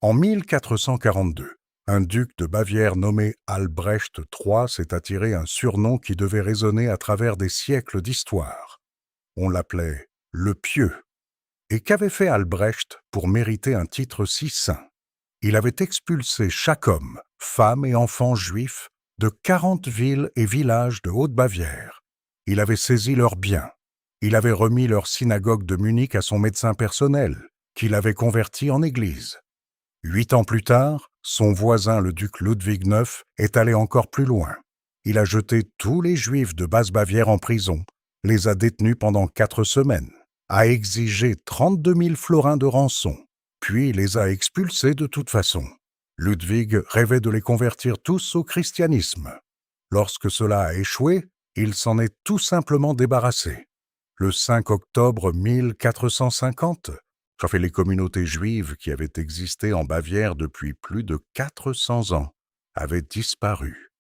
En 1442, un duc de Bavière nommé Albrecht III s'est attiré un surnom qui devait résonner à travers des siècles d'histoire. On l'appelait le Pieux. Et qu'avait fait Albrecht pour mériter un titre si saint? Il avait expulsé chaque homme, femme et enfant juif de 40 villes et villages de Haute-Bavière. Il avait saisi leurs biens. Il avait remis leur synagogue de Munich à son médecin personnel, qui l'avait converti en église. 8 ans plus tard, son voisin le duc Ludwig IX est allé encore plus loin. Il a jeté tous les Juifs de Basse-Bavière en prison, les a détenus pendant 4 semaines, a exigé 32 000 florins de rançon, puis les a expulsés de toute façon. Ludwig rêvait de les convertir tous au christianisme. Lorsque cela a échoué, il s'en est tout simplement débarrassé. Le 5 octobre 1450, les communautés juives qui avaient existé en Bavière depuis plus de 400 ans avaient disparu.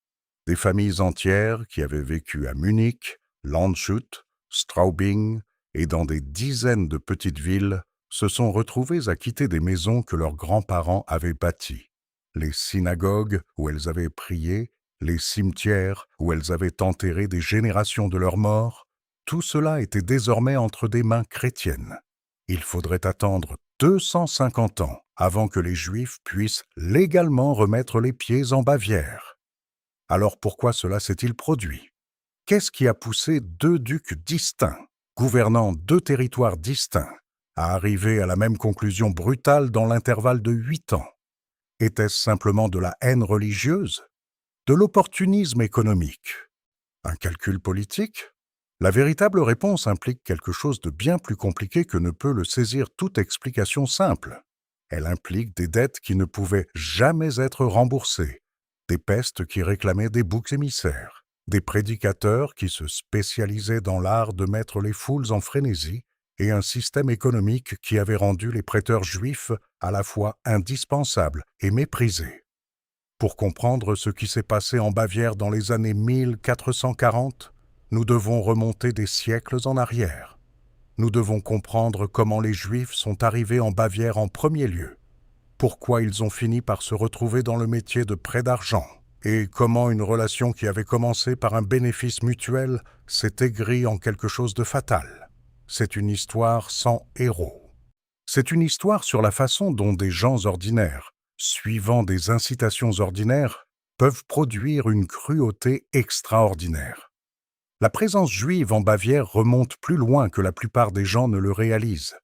Des familles entières qui avaient vécu à Munich, Landshut, Straubing et dans des dizaines de petites villes se sont retrouvées à quitter des maisons que leurs grands-parents avaient bâties, les synagogues où elles avaient prié, les cimetières où elles avaient enterré des générations de leurs morts. Tout cela était désormais entre des mains chrétiennes. Il faudrait attendre 250 ans avant que les Juifs puissent légalement remettre les pieds en Bavière. Alors pourquoi cela s'est-il produit? Qu'est-ce qui a poussé 2 ducs distincts, gouvernant 2 territoires distincts, à arriver à la même conclusion brutale dans l'intervalle de 8 ans? Était-ce simplement de la haine religieuse? De l'opportunisme économique? Un calcul politique? La véritable réponse implique quelque chose de bien plus compliqué que ne peut le saisir toute explication simple. Elle implique des dettes qui ne pouvaient jamais être remboursées, des pestes qui réclamaient des boucs émissaires, des prédicateurs qui se spécialisaient dans l'art de mettre les foules en frénésie, et un système économique qui avait rendu les prêteurs juifs à la fois indispensables et méprisés. Pour comprendre ce qui s'est passé en Bavière dans les années 1440, nous devons remonter des siècles en arrière. Nous devons comprendre comment les Juifs sont arrivés en Bavière en premier lieu, pourquoi ils ont fini par se retrouver dans le métier de prêt d'argent, et comment une relation qui avait commencé par un bénéfice mutuel s'est aigrie en quelque chose de fatal. C'est une histoire sans héros. C'est une histoire sur la façon dont des gens ordinaires, suivant des incitations ordinaires, peuvent produire une cruauté extraordinaire. La présence juive en Bavière remonte plus loin que la plupart des gens ne le réalisent.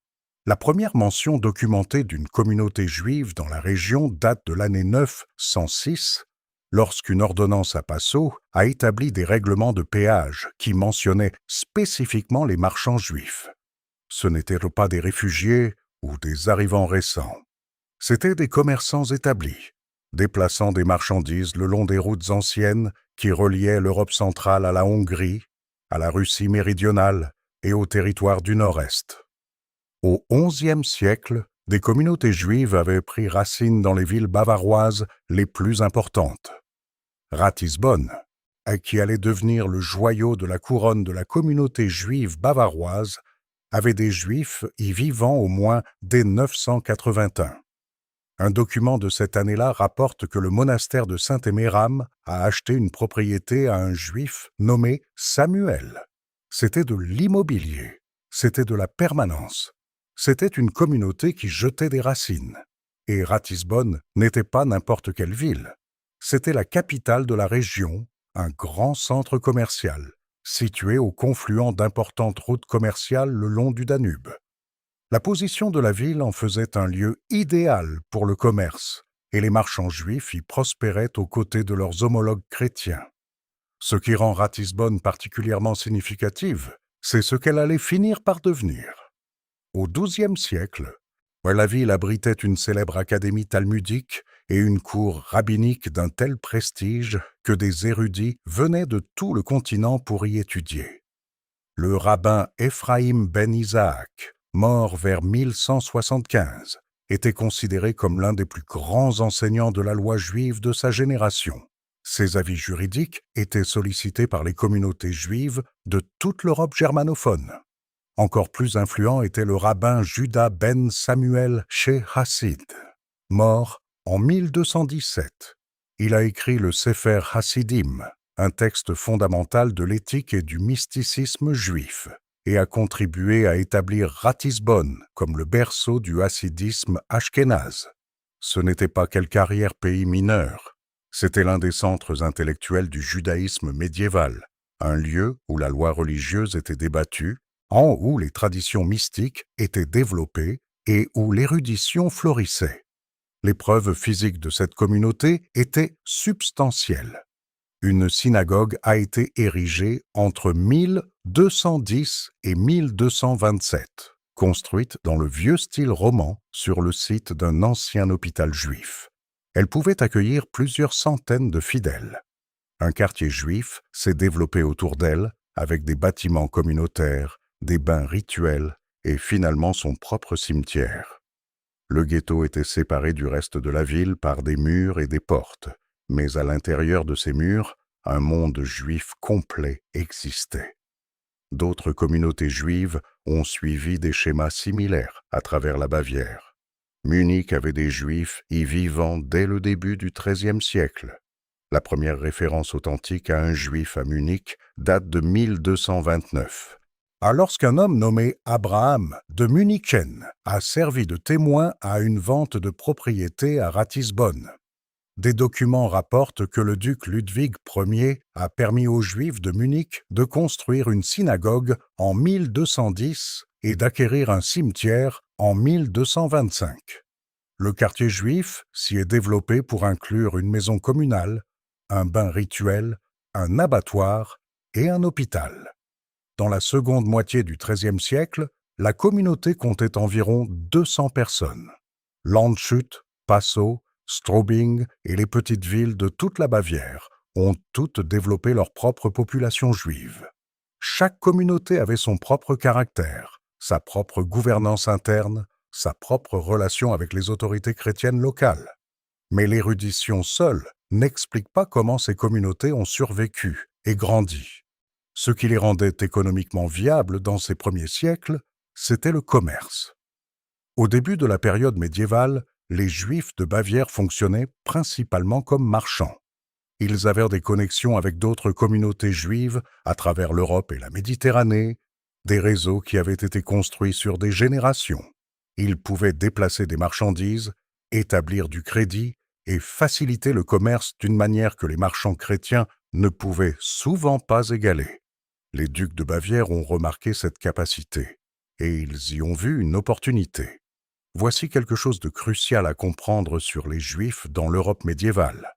La première mention documentée d'une communauté juive dans la région date de l'année 906, lorsqu'une ordonnance à Passau a établi des règlements de péage qui mentionnaient spécifiquement les marchands juifs. Ce n'étaient pas des réfugiés ou des arrivants récents. C'étaient des commerçants établis, déplaçant des marchandises le long des routes anciennes qui reliaient l'Europe centrale à la Hongrie, à la Russie méridionale et au territoire du Nord-Est. Au XIe siècle, des communautés juives avaient pris racine dans les villes bavaroises les plus importantes. Ratisbonne, qui allait devenir le joyau de la couronne de la communauté juive bavaroise, avait des Juifs y vivant au moins dès 981. Un document de cette année-là rapporte que le monastère de Saint-Éméram a acheté une propriété à un Juif nommé Samuel. C'était de l'immobilier, c'était de la permanence. C'était une communauté qui jetait des racines. Et Ratisbonne n'était pas n'importe quelle ville. C'était la capitale de la région, un grand centre commercial, situé au confluent d'importantes routes commerciales le long du Danube. La position de la ville en faisait un lieu idéal pour le commerce, et les marchands juifs y prospéraient aux côtés de leurs homologues chrétiens. Ce qui rend Ratisbonne particulièrement significative, c'est ce qu'elle allait finir par devenir. Au XIIe siècle, la ville abritait une célèbre académie talmudique et une cour rabbinique d'un tel prestige que des érudits venaient de tout le continent pour y étudier. Le rabbin Ephraïm ben Isaac, mort vers 1175, était considéré comme l'un des plus grands enseignants de la loi juive de sa génération. Ses avis juridiques étaient sollicités par les communautés juives de toute l'Europe germanophone. Encore plus influent était le rabbin Judas ben Samuel Sheh Hassid, Mort en 1217, il a écrit le Sefer Hasidim, un texte fondamental de l'éthique et du mysticisme juif, et a contribué à établir Ratisbonne comme le berceau du hassidisme ashkénaze. Ce n'était pas quelque arrière-pays mineur, c'était l'un des centres intellectuels du judaïsme médiéval, un lieu où la loi religieuse était débattue, en où les traditions mystiques étaient développées et où l'érudition florissait. Les preuves physiques de cette communauté étaient substantielles. Une synagogue a été érigée entre 1210 et 1227, construite dans le vieux style roman sur le site d'un ancien hôpital juif. Elle pouvait accueillir plusieurs centaines de fidèles. Un quartier juif s'est développé autour d'elle avec des bâtiments communautaires, des bains rituels et finalement son propre cimetière. Le ghetto était séparé du reste de la ville par des murs et des portes, mais à l'intérieur de ces murs, un monde juif complet existait. D'autres communautés juives ont suivi des schémas similaires à travers la Bavière. Munich avait des juifs y vivant dès le début du XIIIe siècle. La première référence authentique à un juif à Munich date de 1229. Lorsqu'un homme nommé Abraham de Munichen a servi de témoin à une vente de propriété à Ratisbonne. Des documents rapportent que le duc Ludwig Ier a permis aux Juifs de Munich de construire une synagogue en 1210 et d'acquérir un cimetière en 1225. Le quartier juif s'y est développé pour inclure une maison communale, un bain rituel, un abattoir et un hôpital. Dans la seconde moitié du XIIIe siècle, la communauté comptait environ 200 personnes. Landshut, Passau, Straubing et les petites villes de toute la Bavière ont toutes développé leur propre population juive. Chaque communauté avait son propre caractère, sa propre gouvernance interne, sa propre relation avec les autorités chrétiennes locales. Mais l'érudition seule n'explique pas comment ces communautés ont survécu et grandi. Ce qui les rendait économiquement viables dans ces premiers siècles, c'était le commerce. Au début de la période médiévale, les Juifs de Bavière fonctionnaient principalement comme marchands. Ils avaient des connexions avec d'autres communautés juives à travers l'Europe et la Méditerranée, des réseaux qui avaient été construits sur des générations. Ils pouvaient déplacer des marchandises, établir du crédit et faciliter le commerce d'une manière que les marchands chrétiens ne pouvaient souvent pas égaler. Les ducs de Bavière ont remarqué cette capacité, et ils y ont vu une opportunité. Voici quelque chose de crucial à comprendre sur les Juifs dans l'Europe médiévale.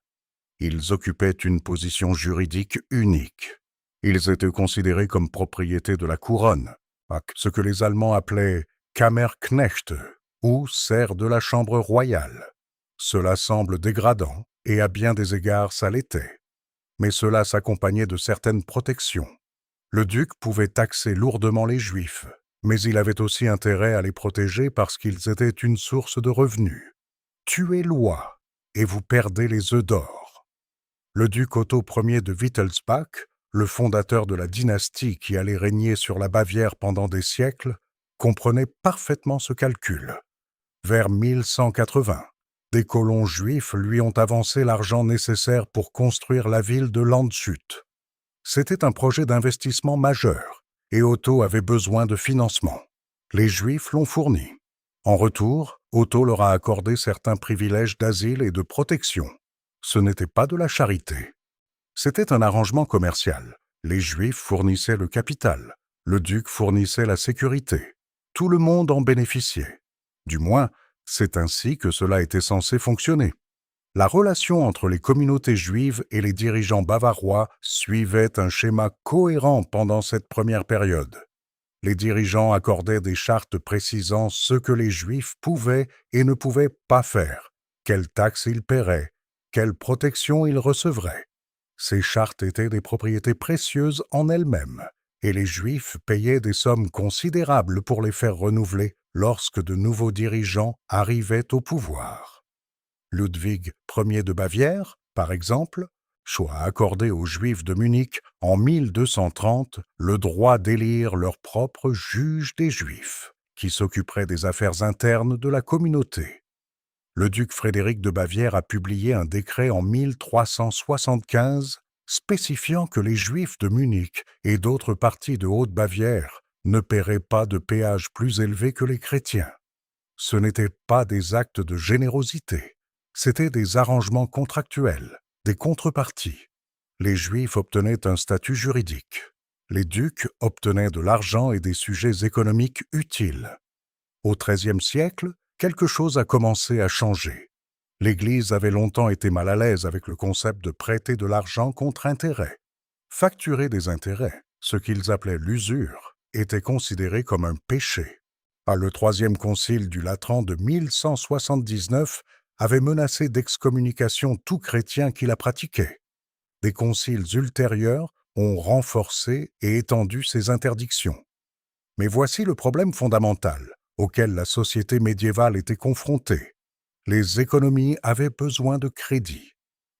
Ils occupaient une position juridique unique. Ils étaient considérés comme propriété de la couronne, ce que les Allemands appelaient Kammerknechte, ou serfs de la chambre royale. Cela semble dégradant, et à bien des égards ça l'était. Mais cela s'accompagnait de certaines protections. Le duc pouvait taxer lourdement les Juifs, mais il avait aussi intérêt à les protéger parce qu'ils étaient une source de revenus. Tuez l'oie, et vous perdez les œufs d'or. Le duc Otto Ier de Wittelsbach, le fondateur de la dynastie qui allait régner sur la Bavière pendant des siècles, comprenait parfaitement ce calcul. Vers 1180, des colons juifs lui ont avancé l'argent nécessaire pour construire la ville de Landshut. C'était un projet d'investissement majeur, et Otto avait besoin de financement. Les Juifs l'ont fourni. En retour, Otto leur a accordé certains privilèges d'asile et de protection. Ce n'était pas de la charité. C'était un arrangement commercial. Les Juifs fournissaient le capital, le duc fournissait la sécurité. Tout le monde en bénéficiait. Du moins, c'est ainsi que cela était censé fonctionner. La relation entre les communautés juives et les dirigeants bavarois suivait un schéma cohérent pendant cette première période. Les dirigeants accordaient des chartes précisant ce que les Juifs pouvaient et ne pouvaient pas faire, quelles taxes ils paieraient, quelle protection ils recevraient. Ces chartes étaient des propriétés précieuses en elles-mêmes, et les Juifs payaient des sommes considérables pour les faire renouveler lorsque de nouveaux dirigeants arrivaient au pouvoir. Ludwig Ier de Bavière, par exemple, a accordé aux Juifs de Munich en 1230 le droit d'élire leur propre juge des Juifs, qui s'occuperait des affaires internes de la communauté. Le duc Frédéric de Bavière a publié un décret en 1375 spécifiant que les Juifs de Munich et d'autres parties de Haute-Bavière ne paieraient pas de péage plus élevé que les chrétiens. Ce n'étaient pas des actes de générosité, c'étaient des arrangements contractuels, des contreparties. Les Juifs obtenaient un statut juridique. Les ducs obtenaient de l'argent et des sujets économiques utiles. Au XIIIe siècle, quelque chose a commencé à changer. L'Église avait longtemps été mal à l'aise avec le concept de prêter de l'argent contre intérêt. Facturer des intérêts, ce qu'ils appelaient l'usure, était considéré comme un péché. Le Troisième Concile du Latran de 1179 avait menacé d'excommunication tout chrétien qui la pratiquait. Des conciles ultérieurs ont renforcé et étendu ces interdictions. Mais voici le problème fondamental auquel la société médiévale était confrontée. Les économies avaient besoin de crédit.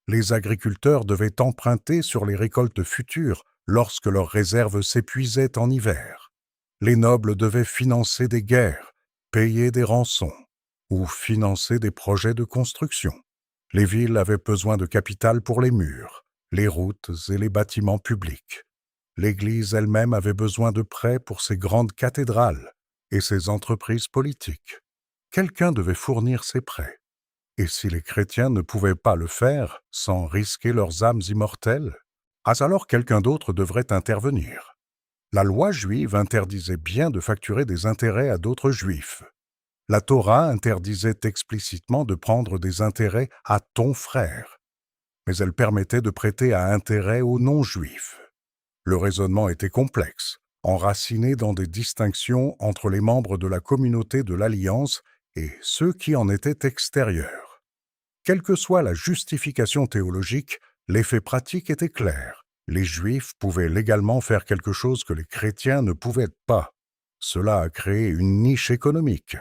Les agriculteurs devaient emprunter sur les récoltes futures lorsque leurs réserves s'épuisaient en hiver. Les nobles devaient financer des guerres, payer des rançons ou financer des projets de construction. Les villes avaient besoin de capital pour les murs, les routes et les bâtiments publics. L'Église elle-même avait besoin de prêts pour ses grandes cathédrales et ses entreprises politiques. Quelqu'un devait fournir ces prêts. Et si les chrétiens ne pouvaient pas le faire sans risquer leurs âmes immortelles, alors quelqu'un d'autre devrait intervenir. La loi juive interdisait bien de facturer des intérêts à d'autres juifs. La Torah interdisait explicitement de prendre des intérêts à ton frère, mais elle permettait de prêter à intérêt aux non-juifs. Le raisonnement était complexe, enraciné dans des distinctions entre les membres de la communauté de l'Alliance et ceux qui en étaient extérieurs. Quelle que soit la justification théologique, l'effet pratique était clair. Les Juifs pouvaient légalement faire quelque chose que les chrétiens ne pouvaient pas. Cela a créé une niche économique.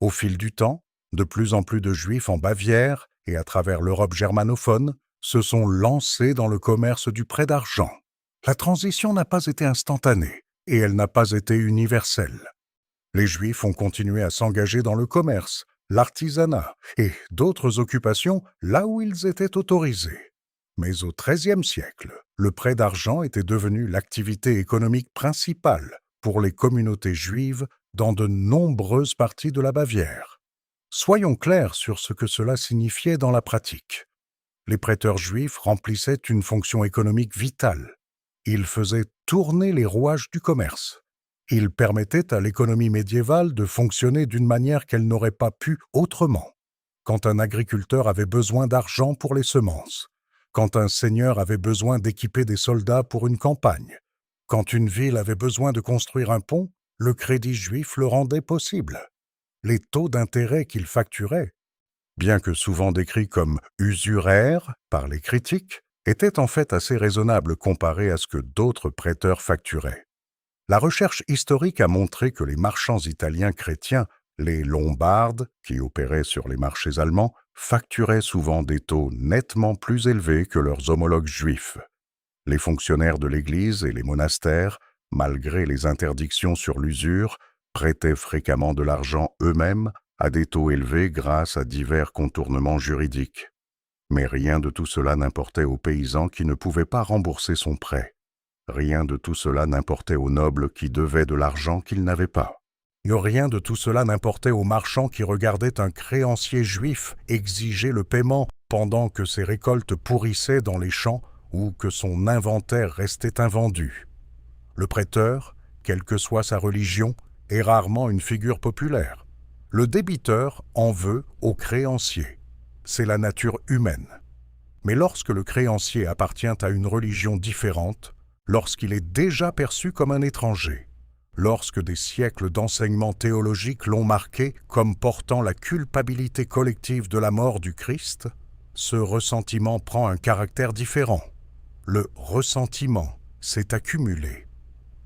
Au fil du temps, de plus en plus de Juifs en Bavière et à travers l'Europe germanophone se sont lancés dans le commerce du prêt d'argent. La transition n'a pas été instantanée et elle n'a pas été universelle. Les Juifs ont continué à s'engager dans le commerce, l'artisanat et d'autres occupations là où ils étaient autorisés. Mais au XIIIe siècle, le prêt d'argent était devenu l'activité économique principale pour les communautés juives dans de nombreuses parties de la Bavière. Soyons clairs sur ce que cela signifiait dans la pratique. Les prêteurs juifs remplissaient une fonction économique vitale. Ils faisaient tourner les rouages du commerce. Ils permettaient à l'économie médiévale de fonctionner d'une manière qu'elle n'aurait pas pu autrement. Quand un agriculteur avait besoin d'argent pour les semences, quand un seigneur avait besoin d'équiper des soldats pour une campagne, quand une ville avait besoin de construire un pont, le crédit juif le rendait possible. Les taux d'intérêt qu'il facturait, bien que souvent décrits comme usuraires par les critiques, étaient en fait assez raisonnables comparés à ce que d'autres prêteurs facturaient. La recherche historique a montré que les marchands italiens chrétiens, les Lombardes, qui opéraient sur les marchés allemands, facturaient souvent des taux nettement plus élevés que leurs homologues juifs. Les fonctionnaires de l'Église et les monastères, malgré les interdictions sur l'usure, prêtaient fréquemment de l'argent eux-mêmes à des taux élevés grâce à divers contournements juridiques. Mais rien de tout cela n'importait aux paysans qui ne pouvaient pas rembourser son prêt. Rien de tout cela n'importait aux nobles qui devaient de l'argent qu'ils n'avaient pas. Rien de tout cela n'importait aux marchands qui regardaient un créancier juif exiger le paiement pendant que ses récoltes pourrissaient dans les champs ou que son inventaire restait invendu. Le prêteur, quelle que soit sa religion, est rarement une figure populaire. Le débiteur en veut au créancier. C'est la nature humaine. Mais lorsque le créancier appartient à une religion différente, lorsqu'il est déjà perçu comme un étranger, lorsque des siècles d'enseignements théologiques l'ont marqué comme portant la culpabilité collective de la mort du Christ, ce ressentiment prend un caractère différent. Le ressentiment s'est accumulé,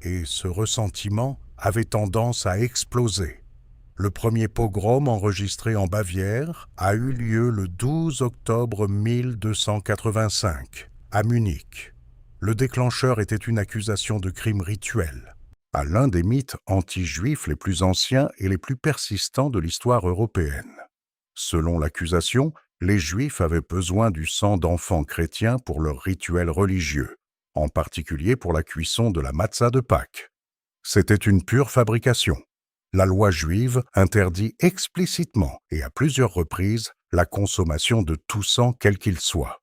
et ce ressentiment avait tendance à exploser. Le premier pogrom enregistré en Bavière a eu lieu le 12 octobre 1285, à Munich. Le déclencheur était une accusation de crime rituel, à l'un des mythes anti-juifs les plus anciens et les plus persistants de l'histoire européenne. Selon l'accusation, les Juifs avaient besoin du sang d'enfants chrétiens pour leurs rituels religieux, en particulier pour la cuisson de la matzah de Pâques. C'était une pure fabrication. La loi juive interdit explicitement et à plusieurs reprises la consommation de tout sang quel qu'il soit.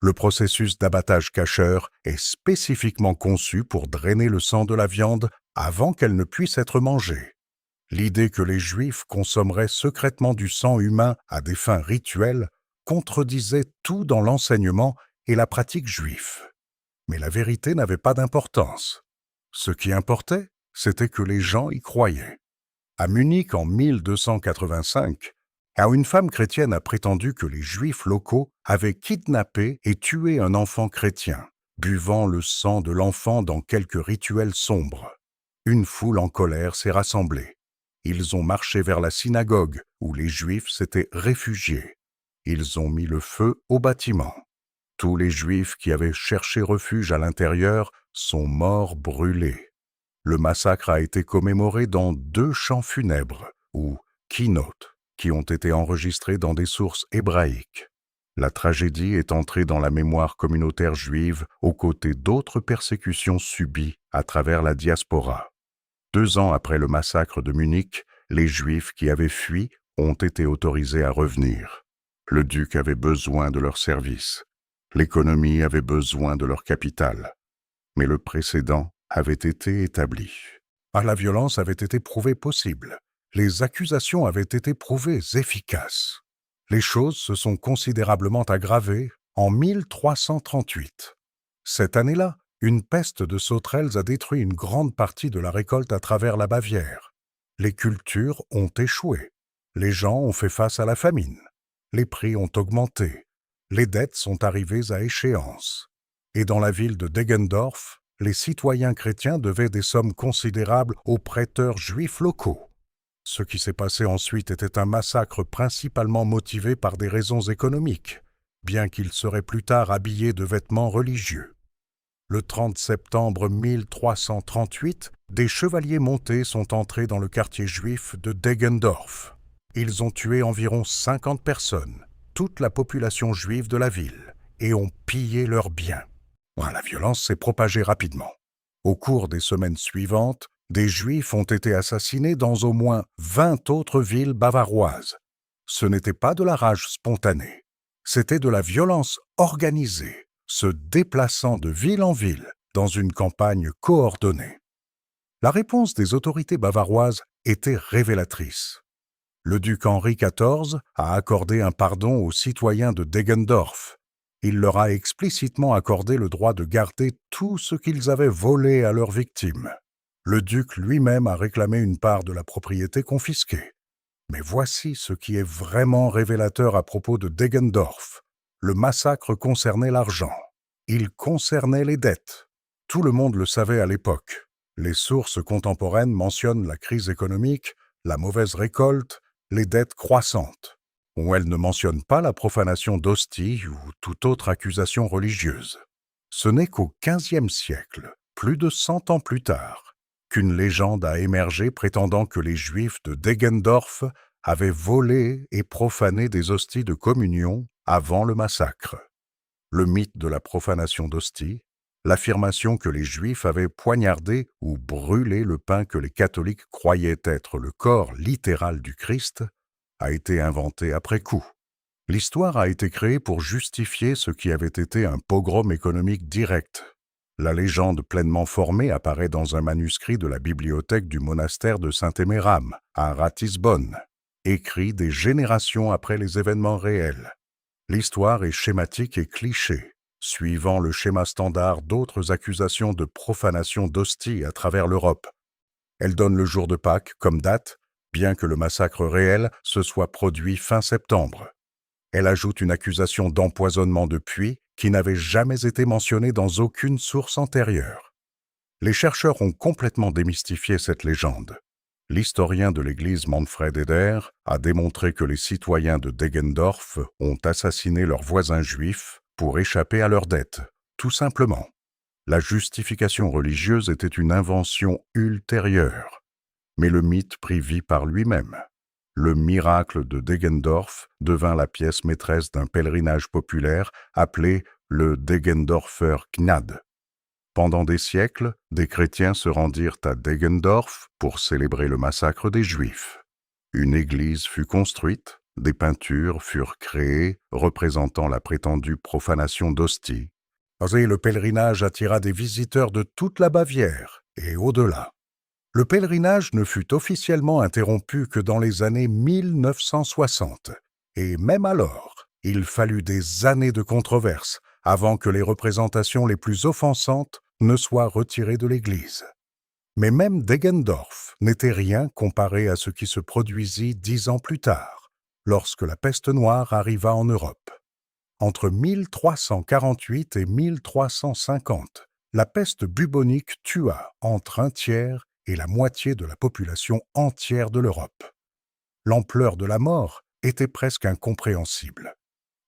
Le processus d'abattage kosher est spécifiquement conçu pour drainer le sang de la viande avant qu'elle ne puisse être mangée. L'idée que les Juifs consommeraient secrètement du sang humain à des fins rituelles contredisait tout dans l'enseignement et la pratique juifs. Mais la vérité n'avait pas d'importance. Ce qui importait, c'était que les gens y croyaient. À Munich en 1285, une femme chrétienne a prétendu que les Juifs locaux avaient kidnappé et tué un enfant chrétien, buvant le sang de l'enfant dans quelques rituels sombres. Une foule en colère s'est rassemblée. Ils ont marché vers la synagogue où les Juifs s'étaient réfugiés. Ils ont mis le feu au bâtiment. Tous les Juifs qui avaient cherché refuge à l'intérieur sont morts brûlés. Le massacre a été commémoré dans 2 chants funèbres, ou keynotes, qui ont été enregistrés dans des sources hébraïques. La tragédie est entrée dans la mémoire communautaire juive aux côtés d'autres persécutions subies à travers la diaspora. 2 ans après le massacre de Munich, les Juifs qui avaient fui ont été autorisés à revenir. Le duc avait besoin de leurs services. L'économie avait besoin de leur capital. Mais le précédent avait été établi. La violence avait été prouvée possible. Les accusations avaient été prouvées efficaces. Les choses se sont considérablement aggravées en 1338. Cette année-là, une peste de sauterelles a détruit une grande partie de la récolte à travers la Bavière. Les cultures ont échoué. Les gens ont fait face à la famine. Les prix ont augmenté. Les dettes sont arrivées à échéance. Et dans la ville de Deggendorf, les citoyens chrétiens devaient des sommes considérables aux prêteurs juifs locaux. Ce qui s'est passé ensuite était un massacre principalement motivé par des raisons économiques, bien qu'il serait plus tard habillé de vêtements religieux. Le 30 septembre 1338, des chevaliers montés sont entrés dans le quartier juif de Deggendorf. Ils ont tué environ 50 personnes, toute la population juive de la ville, et ont pillé leurs biens. La violence s'est propagée rapidement. Au cours des semaines suivantes, des Juifs ont été assassinés dans au moins 20 autres villes bavaroises. Ce n'était pas de la rage spontanée, c'était de la violence organisée, se déplaçant de ville en ville dans une campagne coordonnée. La réponse des autorités bavaroises était révélatrice. Le duc Henri XIV a accordé un pardon aux citoyens de Deggendorf. Il leur a explicitement accordé le droit de garder tout ce qu'ils avaient volé à leurs victimes. Le duc lui-même a réclamé une part de la propriété confisquée. Mais voici ce qui est vraiment révélateur à propos de Deggendorf. Le massacre concernait l'argent. Il concernait les dettes. Tout le monde le savait à l'époque. Les sources contemporaines mentionnent la crise économique, la mauvaise récolte, les dettes croissantes. Où elles ne mentionnent pas la profanation d'hosties ou toute autre accusation religieuse. Ce n'est qu'au XVe siècle, plus de 100 ans plus tard, qu'une légende a émergé prétendant que les Juifs de Deggendorf avaient volé et profané des hosties de communion avant le massacre. Le mythe de la profanation d'hosties, l'affirmation que les Juifs avaient poignardé ou brûlé le pain que les catholiques croyaient être le corps littéral du Christ, a été inventé après coup. L'histoire a été créée pour justifier ce qui avait été un pogrom économique direct. La légende pleinement formée apparaît dans un manuscrit de la bibliothèque du monastère de Saint-Éméram, à Ratisbonne, écrit des générations après les événements réels. L'histoire est schématique et cliché, suivant le schéma standard d'autres accusations de profanation d'hosties à travers l'Europe. Elle donne le jour de Pâques comme date, bien que le massacre réel se soit produit fin septembre. Elle ajoute une accusation d'empoisonnement de puits qui n'avait jamais été mentionnée dans aucune source antérieure. Les chercheurs ont complètement démystifié cette légende. L'historien de l'église Manfred Eder a démontré que les citoyens de Deggendorf ont assassiné leurs voisins juifs pour échapper à leurs dettes, tout simplement. La justification religieuse était une invention ultérieure. Mais le mythe prit vie par lui-même. Le miracle de Deggendorf devint la pièce maîtresse d'un pèlerinage populaire appelé le Deggendorfer Gnade. Pendant des siècles, des chrétiens se rendirent à Deggendorf pour célébrer le massacre des Juifs. Une église fut construite, des peintures furent créées représentant la prétendue profanation d'hosties, et le pèlerinage attira des visiteurs de toute la Bavière et au-delà. Le pèlerinage ne fut officiellement interrompu que dans les années 1960, et même alors, il fallut des années de controverses avant que les représentations les plus offensantes ne soient retirées de l'Église. Mais même Deggendorf n'était rien comparé à ce qui se produisit 10 ans plus tard, lorsque la peste noire arriva en Europe. Entre 1348 et 1350, la peste bubonique tua entre un tiers et la moitié de la population entière de l'Europe. L'ampleur de la mort était presque incompréhensible.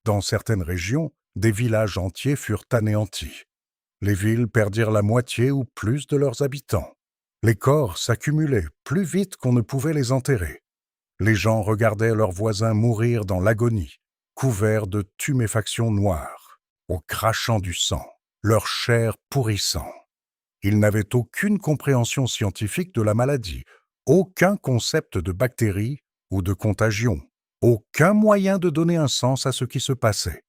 Dans certaines régions, des villages entiers furent anéantis. Les villes perdirent la moitié ou plus de leurs habitants. Les corps s'accumulaient plus vite qu'on ne pouvait les enterrer. Les gens regardaient leurs voisins mourir dans l'agonie, couverts de tuméfaction noire, au crachant du sang, leur chair pourrissant. Ils n'avaient aucune compréhension scientifique de la maladie, aucun concept de bactérie ou de contagion, aucun moyen de donner un sens à ce qui se passait.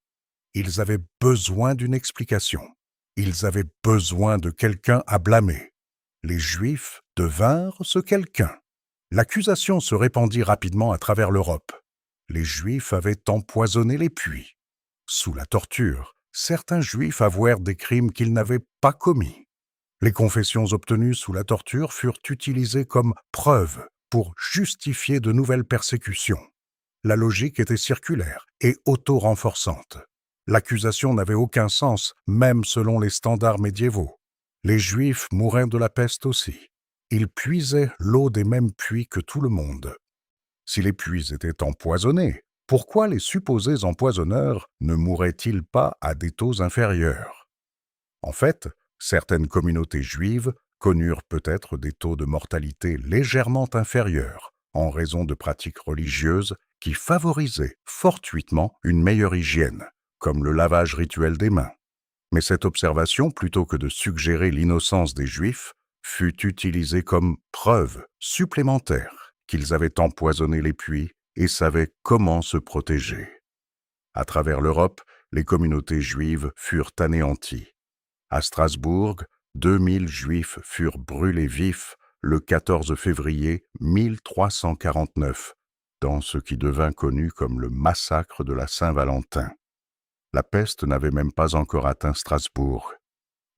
Ils avaient besoin d'une explication. Ils avaient besoin de quelqu'un à blâmer. Les Juifs devinrent ce quelqu'un. L'accusation se répandit rapidement à travers l'Europe. Les Juifs avaient empoisonné les puits. Sous la torture, certains Juifs avouèrent des crimes qu'ils n'avaient pas commis. Les confessions obtenues sous la torture furent utilisées comme preuves pour justifier de nouvelles persécutions. La logique était circulaire et auto-renforçante. L'accusation n'avait aucun sens, même selon les standards médiévaux. Les Juifs mouraient de la peste aussi. Ils puisaient l'eau des mêmes puits que tout le monde. Si les puits étaient empoisonnés, pourquoi les supposés empoisonneurs ne mouraient-ils pas à des taux inférieurs? En fait, certaines communautés juives connurent peut-être des taux de mortalité légèrement inférieurs, en raison de pratiques religieuses qui favorisaient fortuitement une meilleure hygiène, comme le lavage rituel des mains. Mais cette observation, plutôt que de suggérer l'innocence des Juifs, fut utilisée comme preuve supplémentaire qu'ils avaient empoisonné les puits et savaient comment se protéger. À travers l'Europe, les communautés juives furent anéanties. À Strasbourg, 2000 Juifs furent brûlés vifs le 14 février 1349, dans ce qui devint connu comme le massacre de la Saint-Valentin. La peste n'avait même pas encore atteint Strasbourg.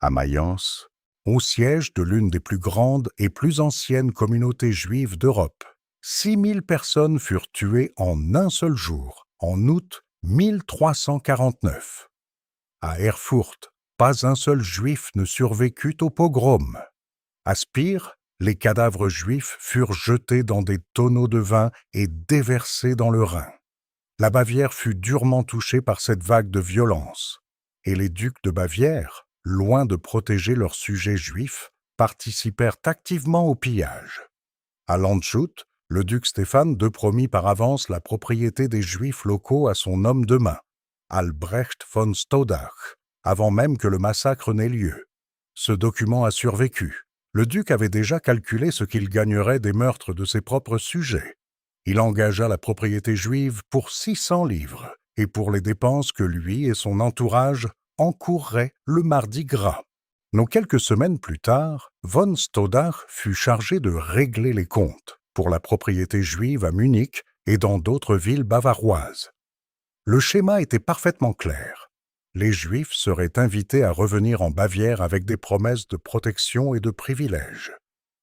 À Mayence, au siège de l'une des plus grandes et plus anciennes communautés juives d'Europe, 6000 personnes furent tuées en un seul jour, en août 1349. À Erfurt, pas un seul juif ne survécut au pogrom. À Spire, les cadavres juifs furent jetés dans des tonneaux de vin et déversés dans le Rhin. La Bavière fut durement touchée par cette vague de violence, et les ducs de Bavière, loin de protéger leurs sujets juifs, participèrent activement au pillage. À Landshut, le duc Stéphane de promit par avance la propriété des Juifs locaux à son homme de main, Albrecht von Staudach, avant même que le massacre n'ait lieu. Ce document a survécu. Le duc avait déjà calculé ce qu'il gagnerait des meurtres de ses propres sujets. Il engagea la propriété juive pour 600 livres et pour les dépenses que lui et son entourage encourraient le mardi gras. Mais quelques semaines plus tard, von Staudach fut chargé de régler les comptes pour la propriété juive à Munich et dans d'autres villes bavaroises. Le schéma était parfaitement clair. Les Juifs seraient invités à revenir en Bavière avec des promesses de protection et de privilèges.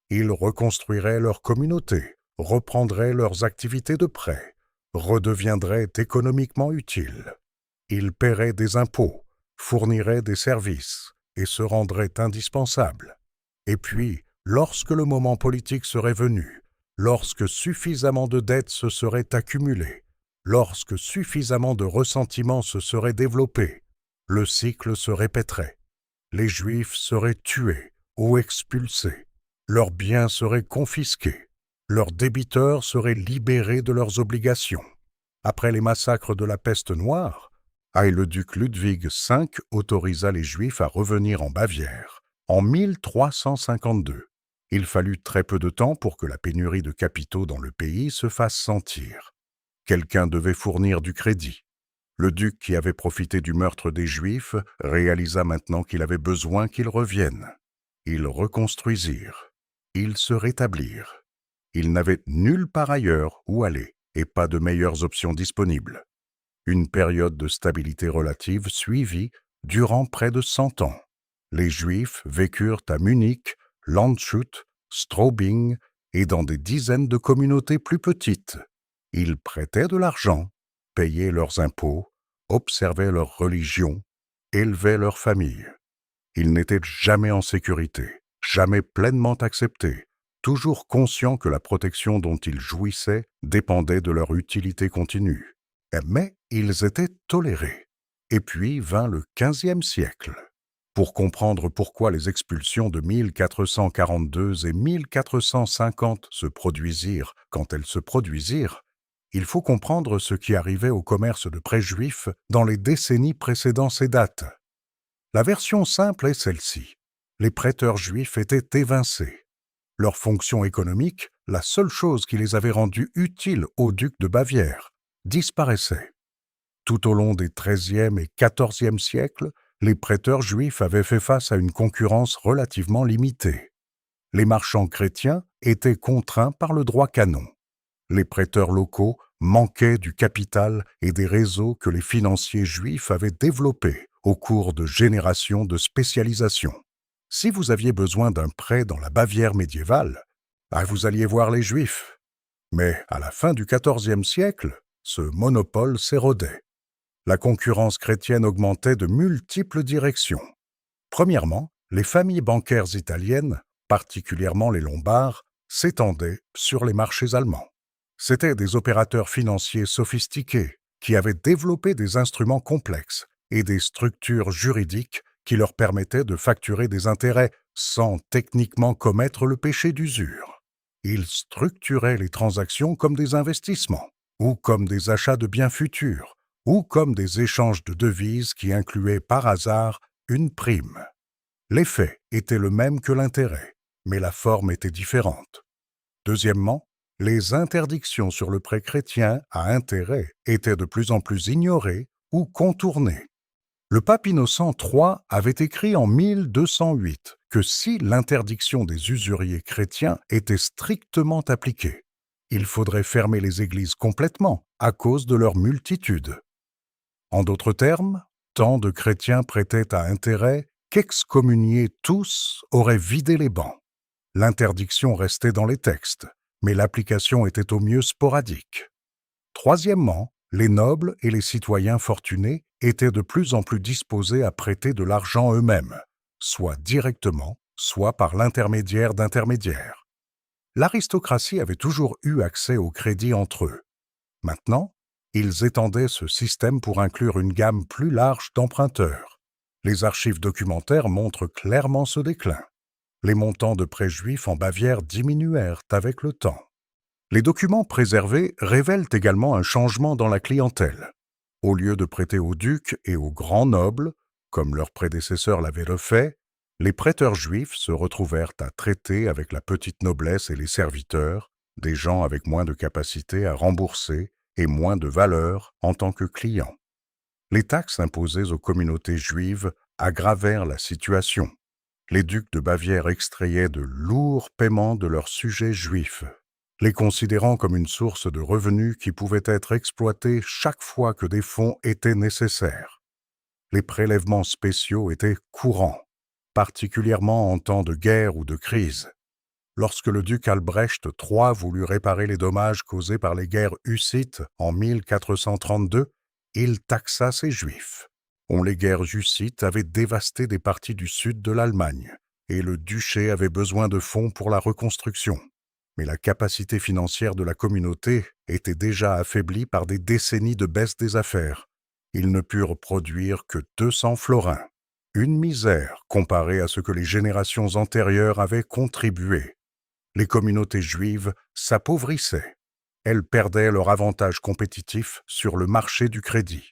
Ils reconstruiraient leur communauté, reprendraient leurs activités de prêt, redeviendraient économiquement utiles. Ils paieraient des impôts, fourniraient des services et se rendraient indispensables. Et puis, lorsque le moment politique serait venu, lorsque suffisamment de dettes se seraient accumulées, lorsque suffisamment de ressentiments se seraient développés, le cycle se répéterait. Les Juifs seraient tués ou expulsés, leurs biens seraient confisqués. Leurs débiteurs seraient libérés de leurs obligations. Après les massacres de la peste noire, le duc Ludwig V autorisa les Juifs à revenir en Bavière en 1352. Il fallut très peu de temps pour que la pénurie de capitaux dans le pays se fasse sentir. Quelqu'un devait fournir du crédit. Le duc qui avait profité du meurtre des Juifs réalisa maintenant qu'il avait besoin qu'ils reviennent. Ils reconstruisirent. Ils se rétablirent. Ils n'avaient nulle part ailleurs où aller et pas de meilleures options disponibles. Une période de stabilité relative suivit durant près de 100 ans. Les Juifs vécurent à Munich, Landshut, Straubing et dans des dizaines de communautés plus petites. Ils prêtaient de l'argent, payaient leurs impôts, observaient leur religion, élevaient leur famille. Ils n'étaient jamais en sécurité, jamais pleinement acceptés, toujours conscients que la protection dont ils jouissaient dépendait de leur utilité continue. Mais ils étaient tolérés. Et puis vint le XVe siècle. Pour comprendre pourquoi les expulsions de 1442 et 1450 se produisirent quand elles se produisirent, il faut comprendre ce qui arrivait au commerce de prêts juifs dans les décennies précédant ces dates. La version simple est celle-ci. Les prêteurs juifs étaient évincés. Leur fonction économique, la seule chose qui les avait rendus utiles au duc de Bavière, disparaissait. Tout au long des XIIIe et XIVe siècles, les prêteurs juifs avaient fait face à une concurrence relativement limitée. Les marchands chrétiens étaient contraints par le droit canon. Les prêteurs locaux manquaient du capital et des réseaux que les financiers juifs avaient développés au cours de générations de spécialisation. Si vous aviez besoin d'un prêt dans la Bavière médiévale, vous alliez voir les Juifs. Mais à la fin du XIVe siècle, ce monopole s'érodait. La concurrence chrétienne augmentait de multiples directions. Premièrement, les familles bancaires italiennes, particulièrement les Lombards, s'étendaient sur les marchés allemands. C'étaient des opérateurs financiers sophistiqués qui avaient développé des instruments complexes et des structures juridiques qui leur permettaient de facturer des intérêts sans techniquement commettre le péché d'usure. Ils structuraient les transactions comme des investissements, ou comme des achats de biens futurs, ou comme des échanges de devises qui incluaient par hasard une prime. L'effet était le même que l'intérêt, mais la forme était différente. Deuxièmement, les interdictions sur le prêt chrétien à intérêt étaient de plus en plus ignorées ou contournées. Le pape Innocent III avait écrit en 1208 que si l'interdiction des usuriers chrétiens était strictement appliquée, il faudrait fermer les églises complètement à cause de leur multitude. En d'autres termes, tant de chrétiens prêtaient à intérêt qu'excommuniés tous auraient vidé les bancs. L'interdiction restait dans les textes, mais l'application était au mieux sporadique. Troisièmement, les nobles et les citoyens fortunés étaient de plus en plus disposés à prêter de l'argent eux-mêmes, soit directement, soit par l'intermédiaire d'intermédiaires. L'aristocratie avait toujours eu accès au crédit entre eux. Maintenant, ils étendaient ce système pour inclure une gamme plus large d'emprunteurs. Les archives documentaires montrent clairement ce déclin. Les montants de prêts juifs en Bavière diminuèrent avec le temps. Les documents préservés révèlent également un changement dans la clientèle. Au lieu de prêter aux ducs et aux grands nobles, comme leurs prédécesseurs l'avaient fait, les prêteurs juifs se retrouvèrent à traiter avec la petite noblesse et les serviteurs, des gens avec moins de capacité à rembourser et moins de valeur en tant que clients. Les taxes imposées aux communautés juives aggravèrent la situation. Les ducs de Bavière extrayaient de lourds paiements de leurs sujets juifs, les considérant comme une source de revenus qui pouvait être exploitée chaque fois que des fonds étaient nécessaires. Les prélèvements spéciaux étaient courants, particulièrement en temps de guerre ou de crise. Lorsque le duc Albrecht III voulut réparer les dommages causés par les guerres hussites en 1432, il taxa ses Juifs. Les guerres hussites avaient dévasté des parties du sud de l'Allemagne, et le duché avait besoin de fonds pour la reconstruction. Mais la capacité financière de la communauté était déjà affaiblie par des décennies de baisse des affaires. Ils ne purent produire que 200 florins, une misère comparée à ce que les générations antérieures avaient contribué. les communautés juives s'appauvrissaient. Elles perdaient leur avantage compétitif sur le marché du crédit.